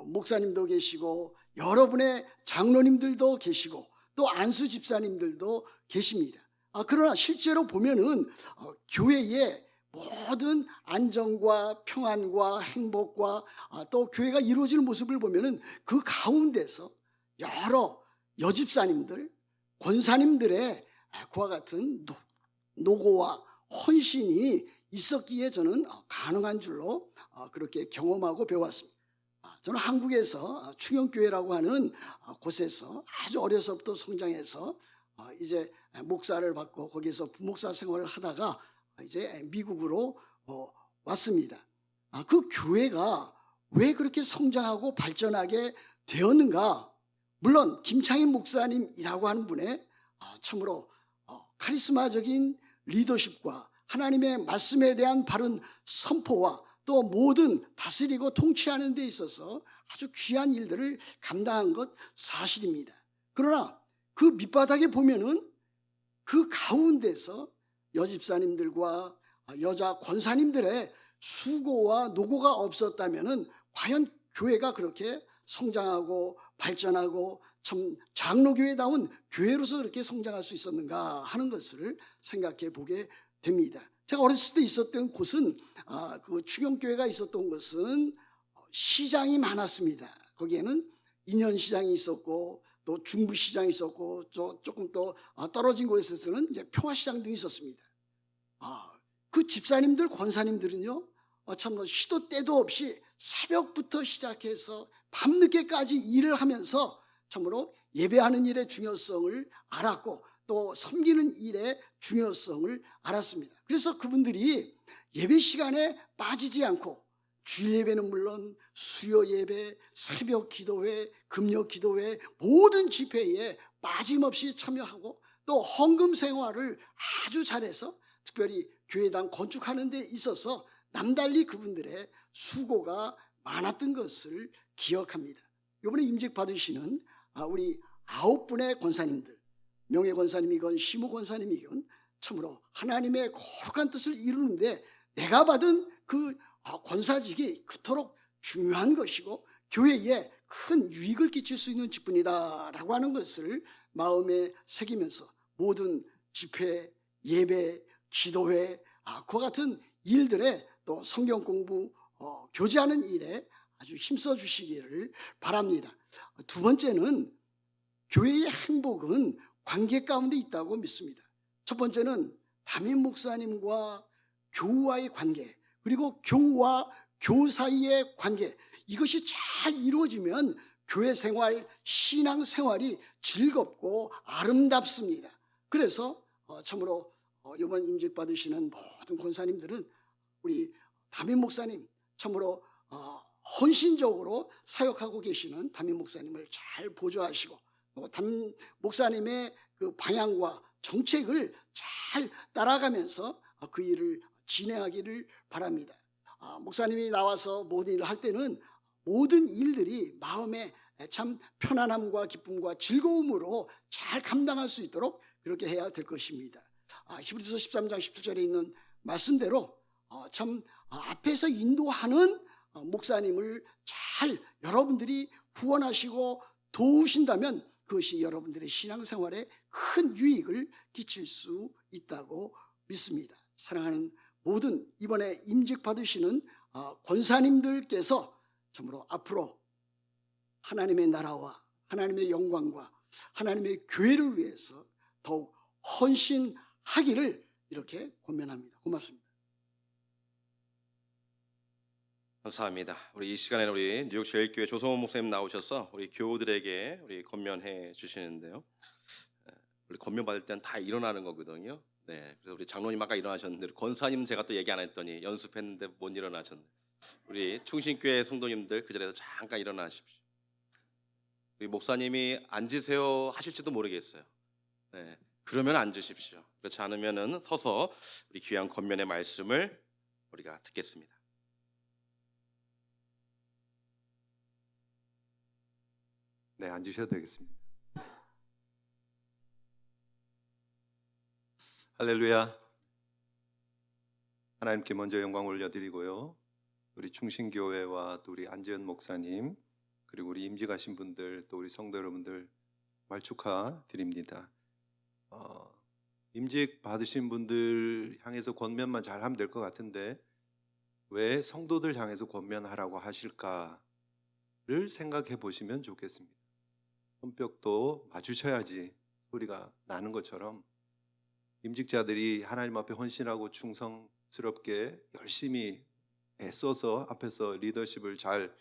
목사님도 계시고 여러분의 장로님들도 계시고 또 안수 집사님들도 계십니다. 그러나 실제로 보면은 교회의 모든 안정과 평안과 행복과 또 교회가 이루어지는 모습을 보면은 그 가운데서 여러 여집사님들, 권사님들의 그와 같은 노고와 헌신이 있었기에 저는 가능한 줄로 그렇게 경험하고 배웠습니다. 저는 한국에서 충영교회라고 하는 곳에서 아주 어려서부터 성장해서 이제 목사를 받고 거기에서 부목사 생활을 하다가 이제 미국으로 왔습니다. 그 교회가 왜 그렇게 성장하고 발전하게 되었는가? 물론 김창인 목사님이라고 하는 분의 참으로 카리스마적인 리더십과 하나님의 말씀에 대한 바른 선포와 또 모든 다스리고 통치하는 데 있어서 아주 귀한 일들을 감당한 것 사실입니다. 그러나 그 밑바닥에 보면은 그 가운데서 여집사님들과 여자 권사님들의 수고와 노고가 없었다면은 과연 교회가 그렇게 성장하고 발전하고 참 장로교회다운 교회로서 그렇게 성장할 수 있었는가 하는 것을 생각해 보게 됩니다. 제가 어렸을 때 있었던 곳은 그 충영교회가 있었던 것은 시장이 많았습니다. 거기에는 인현시장이 있었고 또 중부시장이 있었고 또 조금 더 떨어진 곳에서는 이제 평화시장 등이 있었습니다. 그 집사님들, 권사님들은요, 참으로 시도 때도 없이 새벽부터 시작해서 밤늦게까지 일을 하면서 참으로 예배하는 일의 중요성을 알았고 또 섬기는 일의 중요성을 알았습니다. 그래서 그분들이 예배 시간에 빠지지 않고 주일 예배는 물론 수요 예배, 새벽 기도회, 금요 기도회 모든 집회에 빠짐없이 참여하고 또 헌금 생활을 아주 잘해서 특별히 교회당 건축하는 데 있어서 남달리 그분들의 수고가 많았던 것을 기억합니다. 이번에 임직 받으시는 우리 9분의 권사님들, 명예권사님이건 시무권사님이건 참으로 하나님의 거룩한 뜻을 이루는데 내가 받은 그 권사직이 그토록 중요한 것이고 교회에 큰 유익을 끼칠 수 있는 직분이다라고 하는 것을 마음에 새기면서 모든 집회, 예배, 기도회 그와 같은 일들에 또 성경 공부, 교제하는 일에 아주 힘써 주시기를 바랍니다. 두 번째는 교회의 행복은 관계 가운데 있다고 믿습니다. 첫 번째는 담임 목사님과 교우와의 관계, 그리고 교우와 교우 사이의 관계, 이것이 잘 이루어지면 교회 생활, 신앙 생활이 즐겁고 아름답습니다. 그래서 참으로 이번 임직 받으시는 모든 권사님들은 우리 담임 목사님 참으로 헌신적으로 사역하고 계시는 담임 목사님을 잘 보조하시고 담임 목사님의 그 방향과 정책을 잘 따라가면서 그 일을 진행하기를 바랍니다. 목사님이 나와서 모든 일을 할 때는 모든 일들이 마음에 참 편안함과 기쁨과 즐거움으로 잘 감당할 수 있도록 그렇게 해야 될 것입니다. 히브리서 13장 17절에 있는 말씀대로 참 앞에서 인도하는 목사님을 잘 여러분들이 후원하시고 도우신다면 그것이 여러분들의 신앙생활에 큰 유익을 끼칠 수 있다고 믿습니다. 사랑하는 모든 이번에 임직 받으시는 권사님들께서 참으로 앞으로 하나님의 나라와 하나님의 영광과 하나님의 교회를 위해서 더욱 헌신하기를 이렇게 권면합니다. 고맙습니다.
감사합니다. 우리 이 시간에는 우리 뉴욕 제일교회 조성원 목사님 나오셔서 우리 교우들에게 우리 권면해 주시는데요. 우리 권면 받을 때는 다 일어나는 거거든요. 네, 그래서 우리 장로님 아까 일어나셨는데 권사님 제가 또 얘기 안 했더니 연습했는데 못 일어나셨네. 우리 충신교회 성도님들 그 자리에서 잠깐 일어나십시오. 우리 목사님이 앉으세요 하실지도 모르겠어요. 네, 그러면 앉으십시오. 그렇지 않으면은 서서 우리 귀한 권면의 말씀을 우리가 듣겠습니다.
네, 앉으셔도 되겠습니다. 할렐루야. 하나님께 먼저 영광 올려드리고요. 우리 충신교회와 또 우리 안재현 목사님 그리고 우리 임직하신 분들 또 우리 성도 여러분들 말 축하드립니다. 임직 받으신 분들 향해서 권면만 잘하면 될 것 같은데 왜 성도들 향해서 권면하라고 하실까를 생각해 보시면 좋겠습니다. 손뼉도 마주쳐야지 소리가 나는 것처럼 임직자들이 하나님 앞에 헌신하고 충성스럽게 열심히 애써서 앞에서 리더십을 잘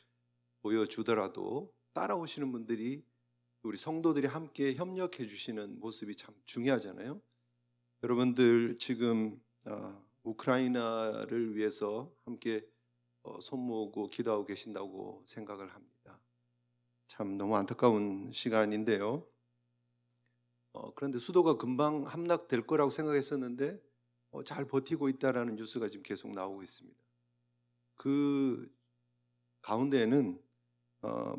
보여주더라도 따라오시는 분들이 우리 성도들이 함께 협력해 주시는 모습이 참 중요하잖아요. 여러분들 지금 우크라이나를 위해서 함께 손 모으고 기도하고 계신다고 생각을 합니다. 참 너무 안타까운 시간인데요. 그런데 수도가 금방 함락될 거라고 생각했었는데 잘 버티고 있다라는 뉴스가 지금 계속 나오고 있습니다. 그 가운데에는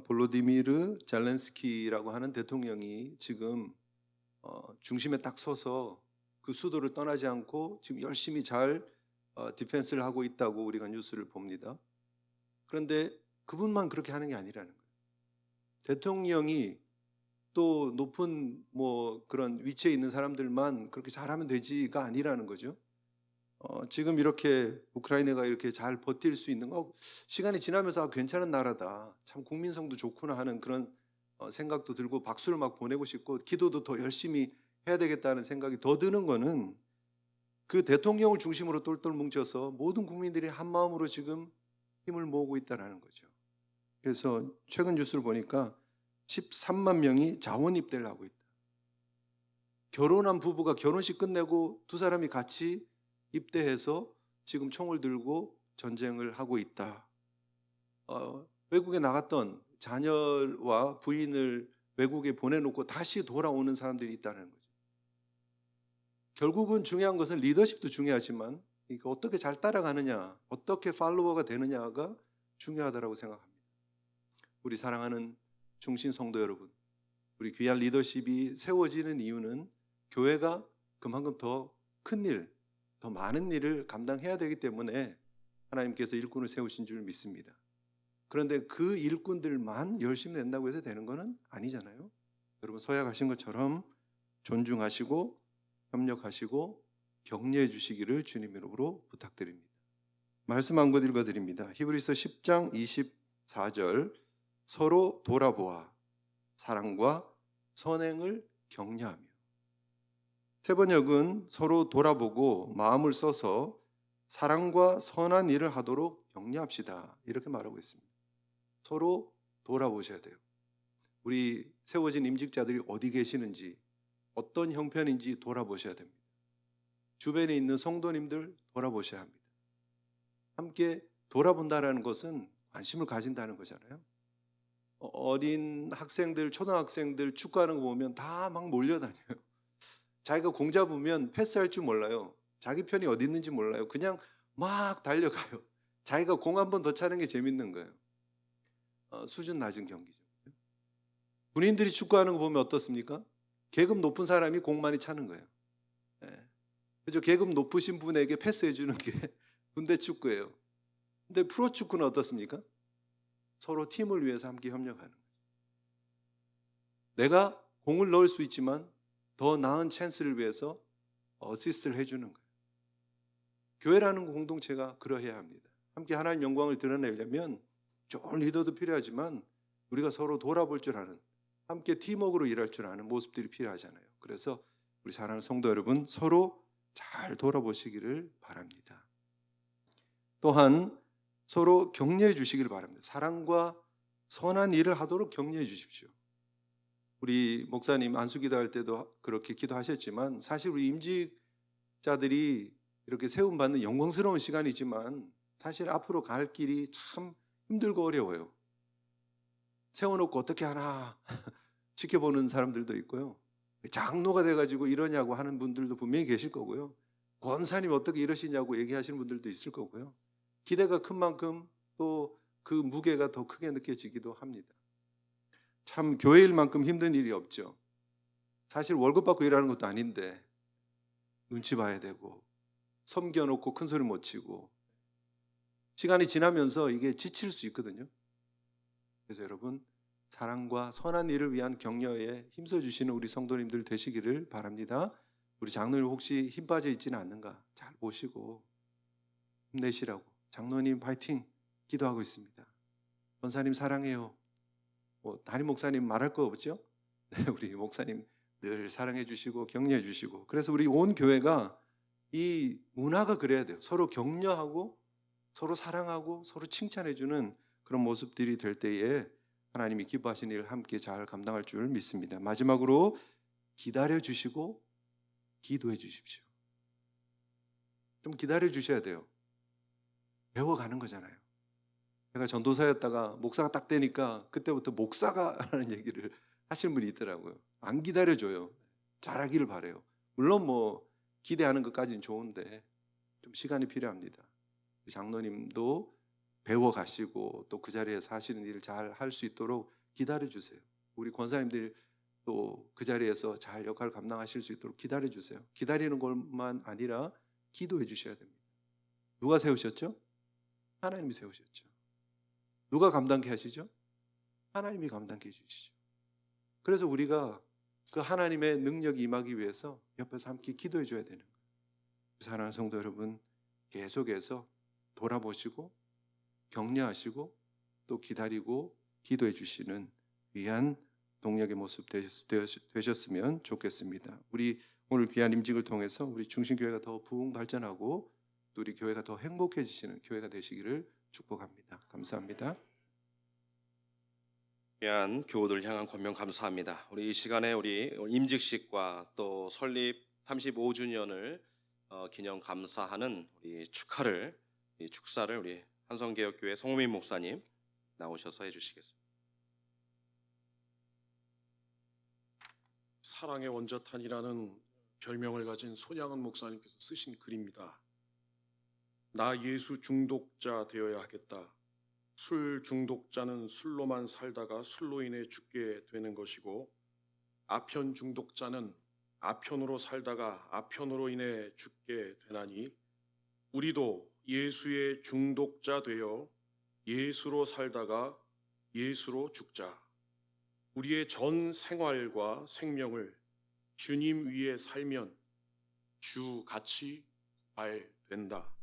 볼로디미르 젤렌스키라고 하는 대통령이 지금 중심에 딱 서서 그 수도를 떠나지 않고 지금 열심히 잘 디펜스를 하고 있다고 우리가 뉴스를 봅니다. 그런데 그분만 그렇게 하는 게 아니라는 거예요. 대통령이 또 높은 그런 위치에 있는 사람들만 그렇게 잘하면 되지가 아니라는 거죠. 지금 이렇게 우크라이나가 이렇게 잘 버틸 수 있는 거 시간이 지나면서 괜찮은 나라다. 참 국민성도 좋구나 하는 그런 생각도 들고 박수를 막 보내고 싶고 기도도 더 열심히 해야 되겠다는 생각이 더 드는 거는 그 대통령을 중심으로 똘똘 뭉쳐서 모든 국민들이 한 마음으로 지금 힘을 모으고 있다는 거죠. 그래서 최근 뉴스를 보니까 13만 명이 자원 입대를 하고 있다. 결혼한 부부가 결혼식 끝내고 두 사람이 같이 입대해서 지금 총을 들고 전쟁을 하고 있다. 외국에 나갔던 자녀와 부인을 외국에 보내놓고 다시 돌아오는 사람들이 있다는 거죠. 결국은 중요한 것은 리더십도 중요하지만 이거 어떻게 잘 따라가느냐, 어떻게 팔로워가 되느냐가 중요하다고 생각합니다. 우리 사랑하는 중신 성도 여러분, 우리 귀한 리더십이 세워지는 이유는 교회가 그만큼 더 큰 일, 더 많은 일을 감당해야 되기 때문에 하나님께서 일꾼을 세우신 줄 믿습니다. 그런데 그 일꾼들만 열심히 낸다고 해서 되는 것은 아니잖아요. 여러분 서약하신 것처럼 존중하시고 협력하시고 격려해 주시기를 주님 이름으로 부탁드립니다. 말씀 한 권 읽어드립니다. 히브리서 10장 24절 서로 돌아보아 사랑과 선행을 격려하며 세번역은 서로 돌아보고 마음을 써서 사랑과 선한 일을 하도록 격려합시다. 이렇게 말하고 있습니다. 서로 돌아보셔야 돼요. 우리 세워진 임직자들이 어디 계시는지 어떤 형편인지 돌아보셔야 됩니다. 주변에 있는 성도님들 돌아보셔야 합니다. 함께 돌아본다는 것은 관심을 가진다는 거잖아요. 어린 학생들, 초등학생들 축구하는 거 보면 다 막 몰려다녀요. 자기가 공 잡으면 패스할 줄 몰라요. 자기 편이 어디 있는지 몰라요. 그냥 막 달려가요. 자기가 공 한 번 더 차는 게 재밌는 거예요. 수준 낮은 경기죠. 군인들이 축구하는 거 보면 어떻습니까? 계급 높은 사람이 공 많이 차는 거예요. 그죠? 계급 높으신 분에게 패스해 주는 게 군대 축구예요. 근데 프로 축구는 어떻습니까? 서로 팀을 위해서 함께 협력하는 거예요. 내가 공을 넣을 수 있지만 더 나은 찬스를 위해서 어시스트를 해주는 거예요. 교회라는 공동체가 그러해야 합니다. 함께 하나님 영광을 드러내려면 좋은 리더도 필요하지만 우리가 서로 돌아볼 줄 아는, 함께 팀워크로 일할 줄 아는 모습들이 필요하잖아요. 그래서 우리 사랑하는 성도 여러분, 서로 잘 돌아보시기를 바랍니다. 또한 서로 격려해 주시기를 바랍니다. 사랑과 선한 일을 하도록 격려해 주십시오. 우리 목사님 안수 기도할 때도 그렇게 기도하셨지만 사실 우리 임직자들이 이렇게 세움받는 영광스러운 시간이지만 사실 앞으로 갈 길이 참 힘들고 어려워요. 세워놓고 어떻게 하나 지켜보는 사람들도 있고요. 장로가 돼가지고 이러냐고 하는 분들도 분명히 계실 거고요. 권사님 어떻게 이러시냐고 얘기하시는 분들도 있을 거고요. 기대가 큰 만큼 또 그 무게가 더 크게 느껴지기도 합니다. 참 교회 일만큼 힘든 일이 없죠. 사실 월급 받고 일하는 것도 아닌데 눈치 봐야 되고 섬겨놓고 큰 소리 못 치고 시간이 지나면서 이게 지칠 수 있거든요. 그래서 여러분 사랑과 선한 일을 위한 격려에 힘써주시는 우리 성도님들 되시기를 바랍니다. 우리 장로님 혹시 힘 빠져 있지는 않는가 잘 보시고 힘내시라고. 장로님 파이팅 기도하고 있습니다. 권사님 사랑해요. 담임 목사님 말할 거 없죠? 네, 우리 목사님 늘 사랑해 주시고 격려해 주시고 그래서 우리 온 교회가 이 문화가 그래야 돼요. 서로 격려하고 서로 사랑하고 서로 칭찬해 주는 그런 모습들이 될 때에 하나님이 기뻐하시는 일을 함께 잘 감당할 줄 믿습니다. 마지막으로 기다려 주시고 기도해 주십시오. 좀 기다려 주셔야 돼요. 배워가는 거잖아요. 제가 전도사였다가 목사가 딱 되니까 그때부터 목사가라는 얘기를 하시는 분이 있더라고요. 안 기다려줘요. 잘하기를 바래요. 물론 뭐 기대하는 것까지는 좋은데 좀 시간이 필요합니다. 장로님도 배워가시고 또 그 자리에서 하시는 일을 잘 할 수 있도록 기다려주세요. 우리 권사님들이 또 그 자리에서 잘 역할을 감당하실 수 있도록 기다려주세요. 기다리는 것만 아니라 기도해 주셔야 됩니다. 누가 세우셨죠? 하나님이 세우셨죠. 누가 감당케 하시죠? 하나님이 감당케 해주시죠. 그래서 우리가 그 하나님의 능력이 임하기 위해서 옆에서 함께 기도해 줘야 되는 거예요. 사랑하는 성도 여러분 계속해서 돌아보시고 격려하시고 또 기다리고 기도해 주시는 귀한 동력의 모습 되셨으면 좋겠습니다. 우리 오늘 귀한 임직을 통해서 우리 중심교회가 더 부흥 발전하고 또 우리 교회가 더 행복해지시는 교회가 되시기를 축복합니다. 감사합니다.
귀한 교우들 향한 권면 감사합니다. 우리 이 시간에 우리 임직식과 또 설립 35주년을 기념 감사하는 우리 축사를 우리 한성개혁교회 송우민 목사님 나오셔서 해주시겠습니다.
사랑의 원자탄이라는 별명을 가진 손양은 목사님께서 쓰신 글입니다. 나 예수 중독자 되어야 하겠다. 술 중독자는 술로만 살다가 술로 인해 죽게 되는 것이고 아편 중독자는 아편으로 살다가 아편으로 인해 죽게 되나니 우리도 예수의 중독자 되어 예수로 살다가 예수로 죽자. 우리의 전 생활과 생명을 주님 위에 살면 주 같이 잘 된다.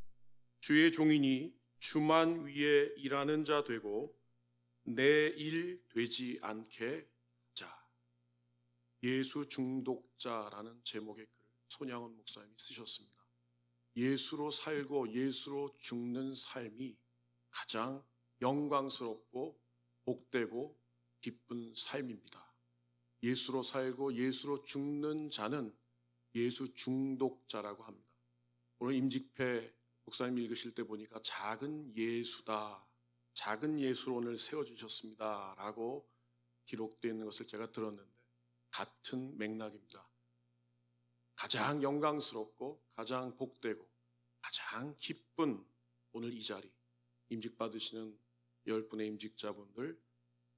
주의 종이니 주만 위에 일하는 자 되고 내 일 되지 않게 하자. 예수 중독자라는 제목의 글 손양원 목사님이 쓰셨습니다. 예수로 살고 예수로 죽는 삶이 가장 영광스럽고 복되고 기쁜 삶입니다. 예수로 살고 예수로 죽는 자는 예수 중독자라고 합니다. 오늘 임직패 목사님 읽으실 때 보니까 작은 예수다. 작은 예수로 오늘 세워주셨습니다. 라고 기록되어 있는 것을 제가 들었는데 같은 맥락입니다. 가장 영광스럽고 가장 복되고 가장 기쁜 오늘 이 자리 임직 받으시는 10분의 임직자분들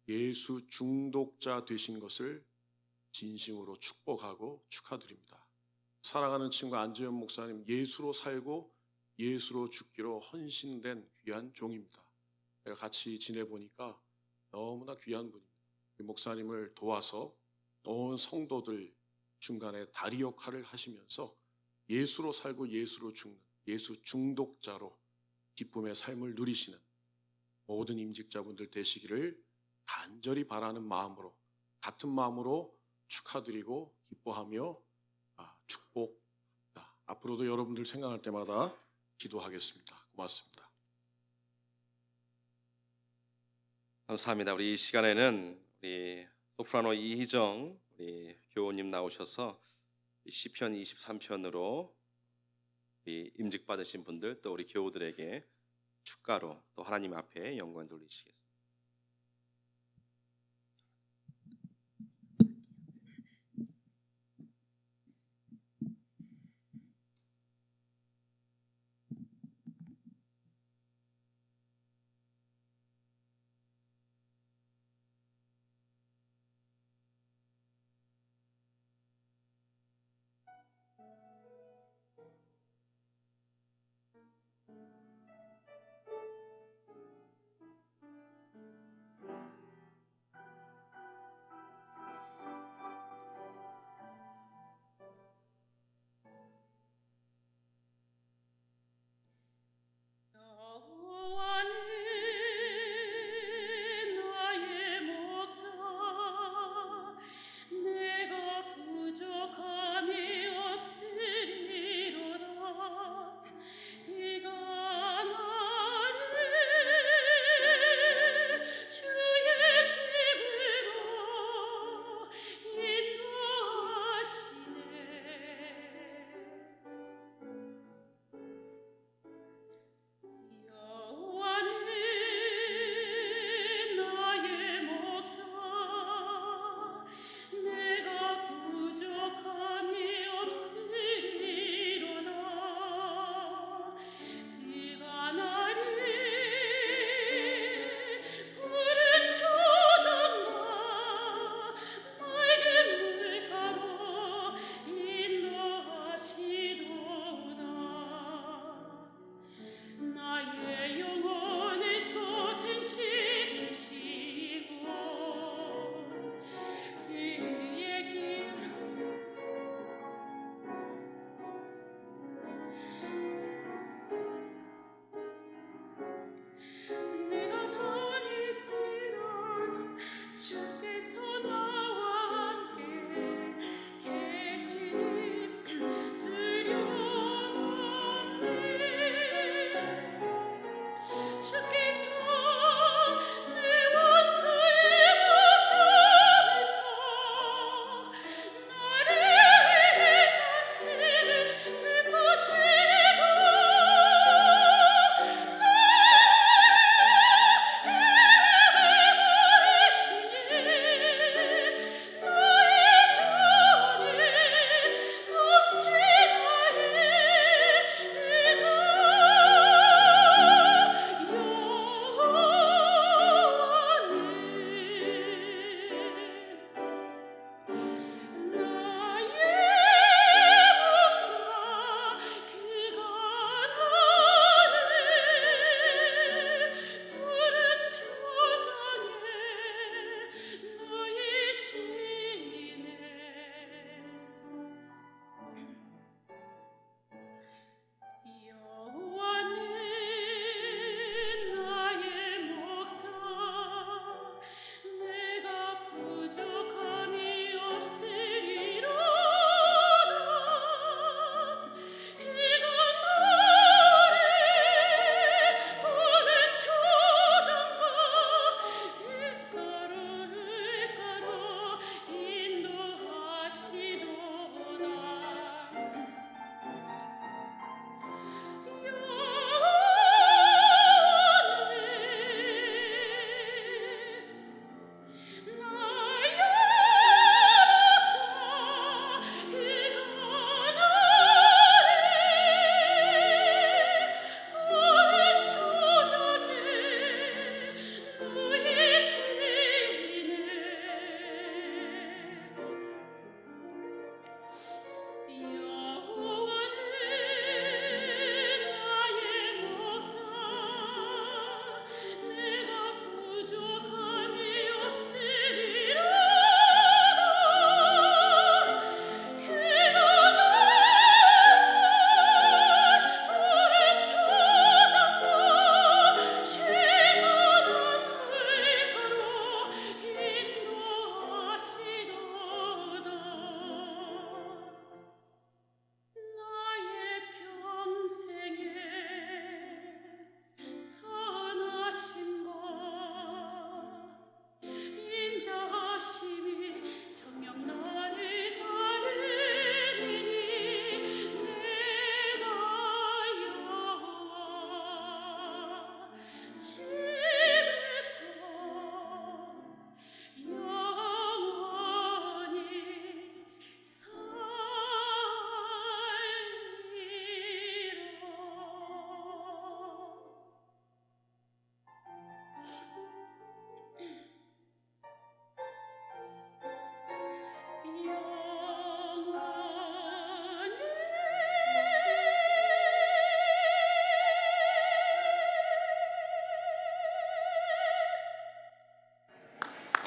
예수 중독자 되신 것을 진심으로 축복하고 축하드립니다. 사랑하는 친구 안재현 목사님 예수로 살고 예수로 죽기로 헌신된 귀한 종입니다. 제가 같이 지내보니까 너무나 귀한 분입니다. 목사님을 도와서 온 성도들 중간에 다리 역할을 하시면서 예수로 살고 예수로 죽는 예수 중독자로 기쁨의 삶을 누리시는 모든 임직자분들 되시기를 간절히 바라는 마음으로 같은 마음으로 축하드리고 기뻐하며 축복합니다. 앞으로도 여러분들 생각할 때마다 기도하겠습니다. 고맙습니다.
감사합니다. 우리 이 시간에는 우리 소프라노 이희정 우리 교우님 나오셔서 시편 23편으로 우리 임직 받으신 분들 또 우리 교우들에게 축가로 또 하나님 앞에 영광 돌리시겠습니다.
부족함이 없으리로다. 그가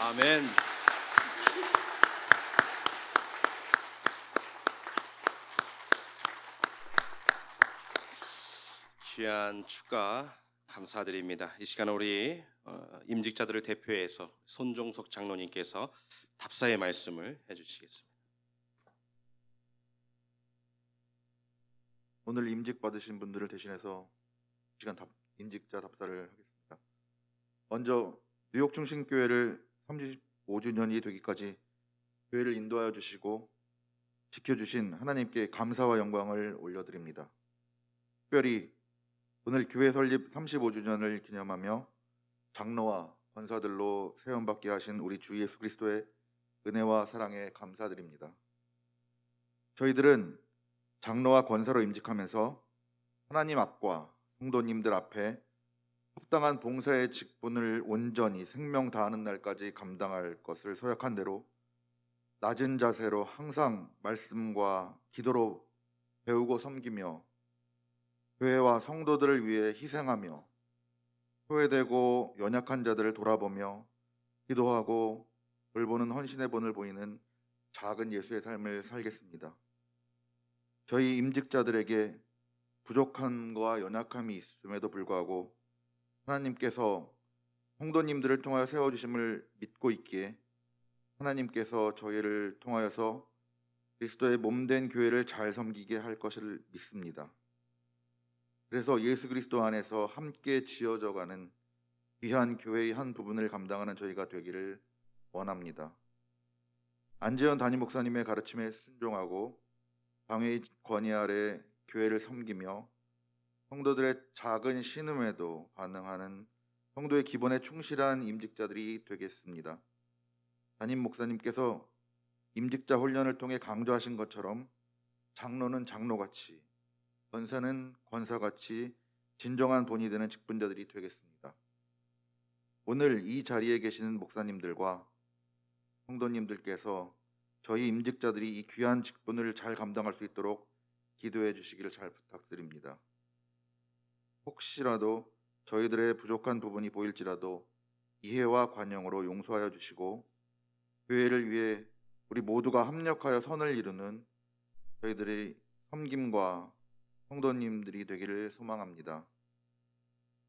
아멘. 귀한 축가 감사드립니다. 이 시간 우리 임직자들을 대표해서 손종석 장로님께서 답사의 말씀을 해주시겠습니다.
오늘 임직 받으신 분들을 대신해서 시간 임직자 답사를 하겠습니다. 먼저 뉴욕 중심교회를 35주년이 되기까지 교회를 인도하여 주시고 지켜주신 하나님께 감사와 영광을 올려드립니다. 특별히 오늘 교회 설립 35주년을 기념하며 장로와 권사들로 세움받게 하신 우리 주 예수 그리스도의 은혜와 사랑에 감사드립니다. 저희들은 장로와 권사로 임직하면서 하나님 앞과 성도님들 앞에 합당한 봉사의 직분을 온전히 생명 다하는 날까지 감당할 것을 서약한 대로 낮은 자세로 항상 말씀과 기도로 배우고 섬기며 교회와 성도들을 위해 희생하며 소외되고 연약한 자들을 돌아보며 기도하고 돌보는 헌신의 본을 보이는 작은 예수의 삶을 살겠습니다. 저희 임직자들에게 부족함과 연약함이 있음에도 불구하고 하나님께서 성도님들을 통하여 세워주심을 믿고 있기에 하나님께서 저희를 통하여서 그리스도의 몸된 교회를 잘 섬기게 할 것을 믿습니다. 그래서 예수 그리스도 안에서 함께 지어져가는 귀한 교회의 한 부분을 감당하는 저희가 되기를 원합니다. 안재현 담임 목사님의 가르침에 순종하고 방해의 권위 아래 교회를 섬기며 성도들의 작은 신음에도 반응하는 성도의 기본에 충실한 임직자들이 되겠습니다. 담임 목사님께서 임직자 훈련을 통해 강조하신 것처럼 장로는 장로같이, 권사는 권사같이 진정한 본이 되는 직분자들이 되겠습니다. 오늘 이 자리에 계시는 목사님들과 성도님들께서 저희 임직자들이 이 귀한 직분을 잘 감당할 수 있도록 기도해 주시기를 잘 부탁드립니다. 혹시라도 저희들의 부족한 부분이 보일지라도 이해와 관용으로 용서하여 주시고 교회를 위해 우리 모두가 합력하여 선을 이루는 저희들의 섬김과 성도님들이 되기를 소망합니다.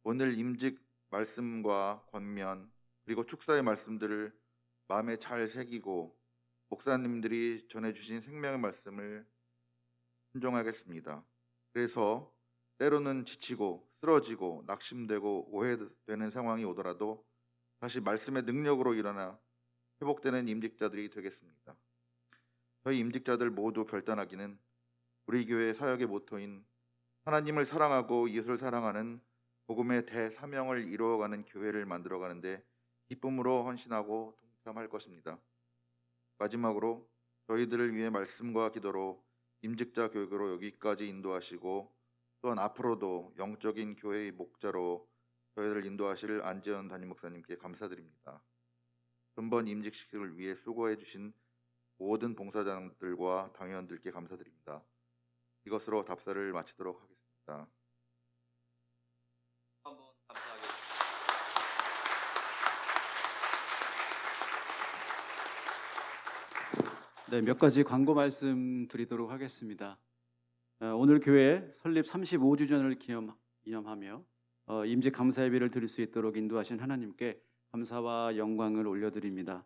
오늘 임직 말씀과 권면 그리고 축사의 말씀들을 마음에 잘 새기고 목사님들이 전해주신 생명의 말씀을 순종하겠습니다. 그래서 때로는 지치고 쓰러지고 낙심되고 오해되는 상황이 오더라도 다시 말씀의 능력으로 일어나 회복되는 임직자들이 되겠습니다. 저희 임직자들 모두 결단하기는 우리 교회 사역의 모토인 하나님을 사랑하고 예수를 사랑하는 복음의 대사명을 이루어가는 교회를 만들어가는데 기쁨으로 헌신하고 동참할 것입니다. 마지막으로 저희들을 위해 말씀과 기도로 임직자 교육으로 여기까지 인도하시고 또한 앞으로도 영적인 교회의 목자로 저희를 인도하실 안재현 담임 목사님께 감사드립니다. 전번 임직식을 위해 수고해 주신 모든 봉사자들과 당회원들께 감사드립니다. 이것으로 답사를 마치도록 하겠습니다.
한번 감사하겠습니다.
네, 몇 가지 광고 말씀 드리도록 하겠습니다. 오늘 교회 설립 35주년을 기념하며 임직 감사 예배를 드릴 수 있도록 인도하신 하나님께 감사와 영광을 올려드립니다.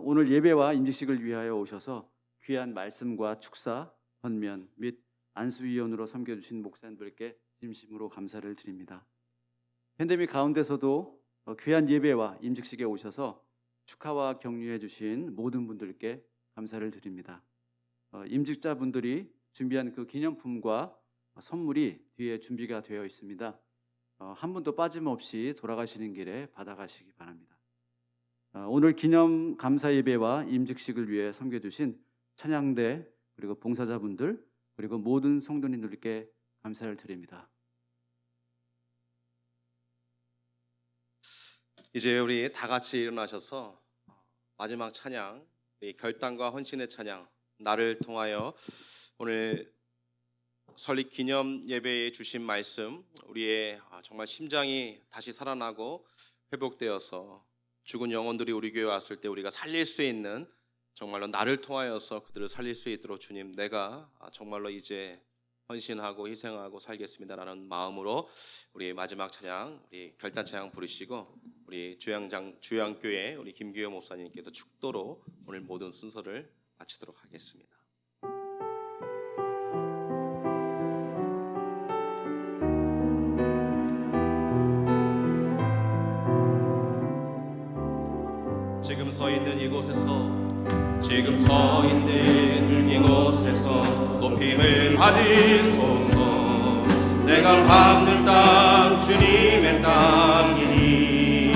오늘 예배와 임직식을 위하여 오셔서 귀한 말씀과 축사, 권면 및 안수위원으로 섬겨주신 목사님들께 진심으로 감사를 드립니다. 팬데믹 가운데서도 귀한 예배와 임직식에 오셔서 축하와 격려해 주신 모든 분들께 감사를 드립니다. 임직자분들이 준비한 그 기념품과 선물이 뒤에 준비가 되어 있습니다. 한 분도 빠짐없이 돌아가시는 길에 받아가시기 바랍니다. 오늘 기념 감사 예배와 임직식을 위해 섬겨주신 찬양대 그리고 봉사자분들 그리고 모든 성도님들께 감사를 드립니다.
이제 우리 다 같이 일어나셔서 마지막 찬양, 이 결단과 헌신의 찬양, 나를 통하여 오늘 설립 기념 예배에 주신 말씀, 우리의 정말 심장이 다시 살아나고 회복되어서 죽은 영혼들이 우리 교회에 왔을 때 우리가 살릴 수 있는, 정말로 나를 통하여서 그들을 살릴 수 있도록 주님, 내가 정말로 이제 헌신하고 희생하고 살겠습니다라는 마음으로 우리 마지막 찬양, 우리 결단 찬양 부르시고 우리 주양교회 우리 김규호 목사님께서 축도로 오늘 모든 순서를 마치도록 하겠습니다. 지금 서 있는 이곳에서 높임을 받으소서. 내가 밟는 땅 주님의 땅이니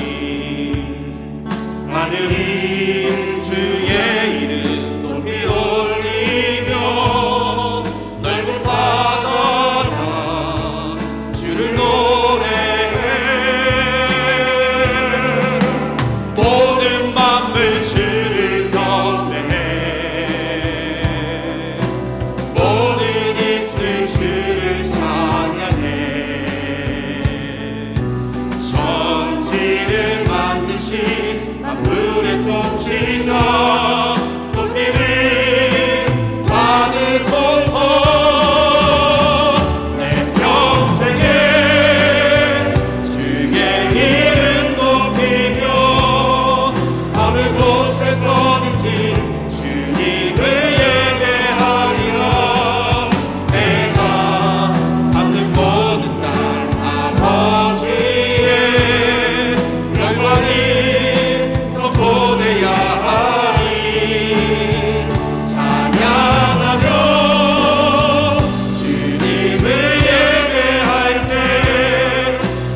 하늘이 주의 이름 높이 올리며 넓은 바다가 주를 노래해. 모든 만물 주를 경배해. 모든 입술 주를 찬양해. 천지를 만드신 만물의 통치자 높임을 받으소서. 내 평생에 주의 이름 높이며 어느 곳에서든지 주님을 예배하리라. 내가 받는 모든 딸 아버지의 영광이 선포되야 하리. 찬양하며 주님을 예배할 때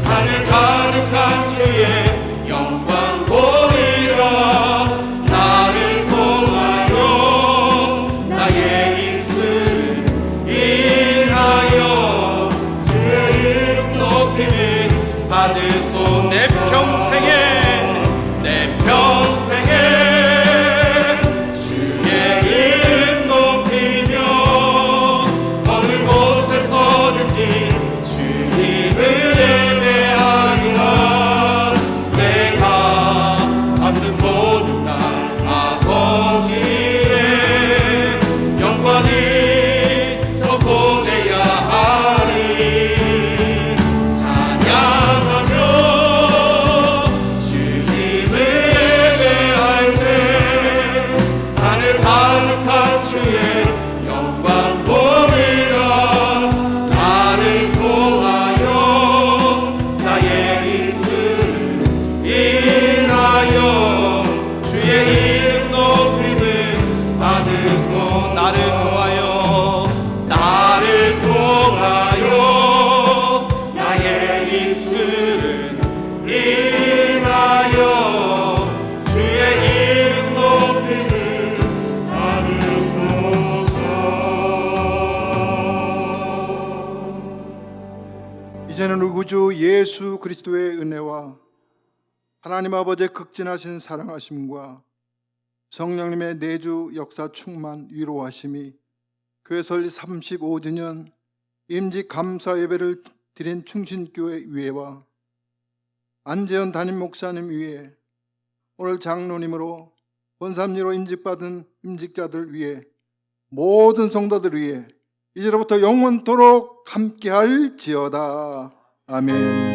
하늘 가득한 주의 영광 보리라. 나를 통하여 나의 입술을 인하여 주의 이름 높임을 받으소. 내 평생에 주의 이름 높이며 어느 곳에서든지 주님을 예배하리라. 내가 받는 모든 날 아버지의 영광이 선포되야 하리. 찬양하며 주님을 예배할 때 하늘 가득한 주의 영광 보리라. 나를 통하여 나의 입술을 인하여 주의 이름 높임을 받으소. 나를 통하여 나의 입술을 인하여 주의 이름 높임을 받으소서.
이제는 우리 구주 예수 그리스도의 은혜와 하나님 아버지의 극진하신 사랑하심과 성령님의 내주 역사 충만 위로하심이 교회 설립 35주년 임직 감사 예배를 드린 충신교회 위에와 안재현 담임 목사님 위에 오늘 장로님으로 권사님으로 임직받은 임직자들 위에 모든 성도들 위에 이제로부터 영원토록 함께할지어다. 아멘.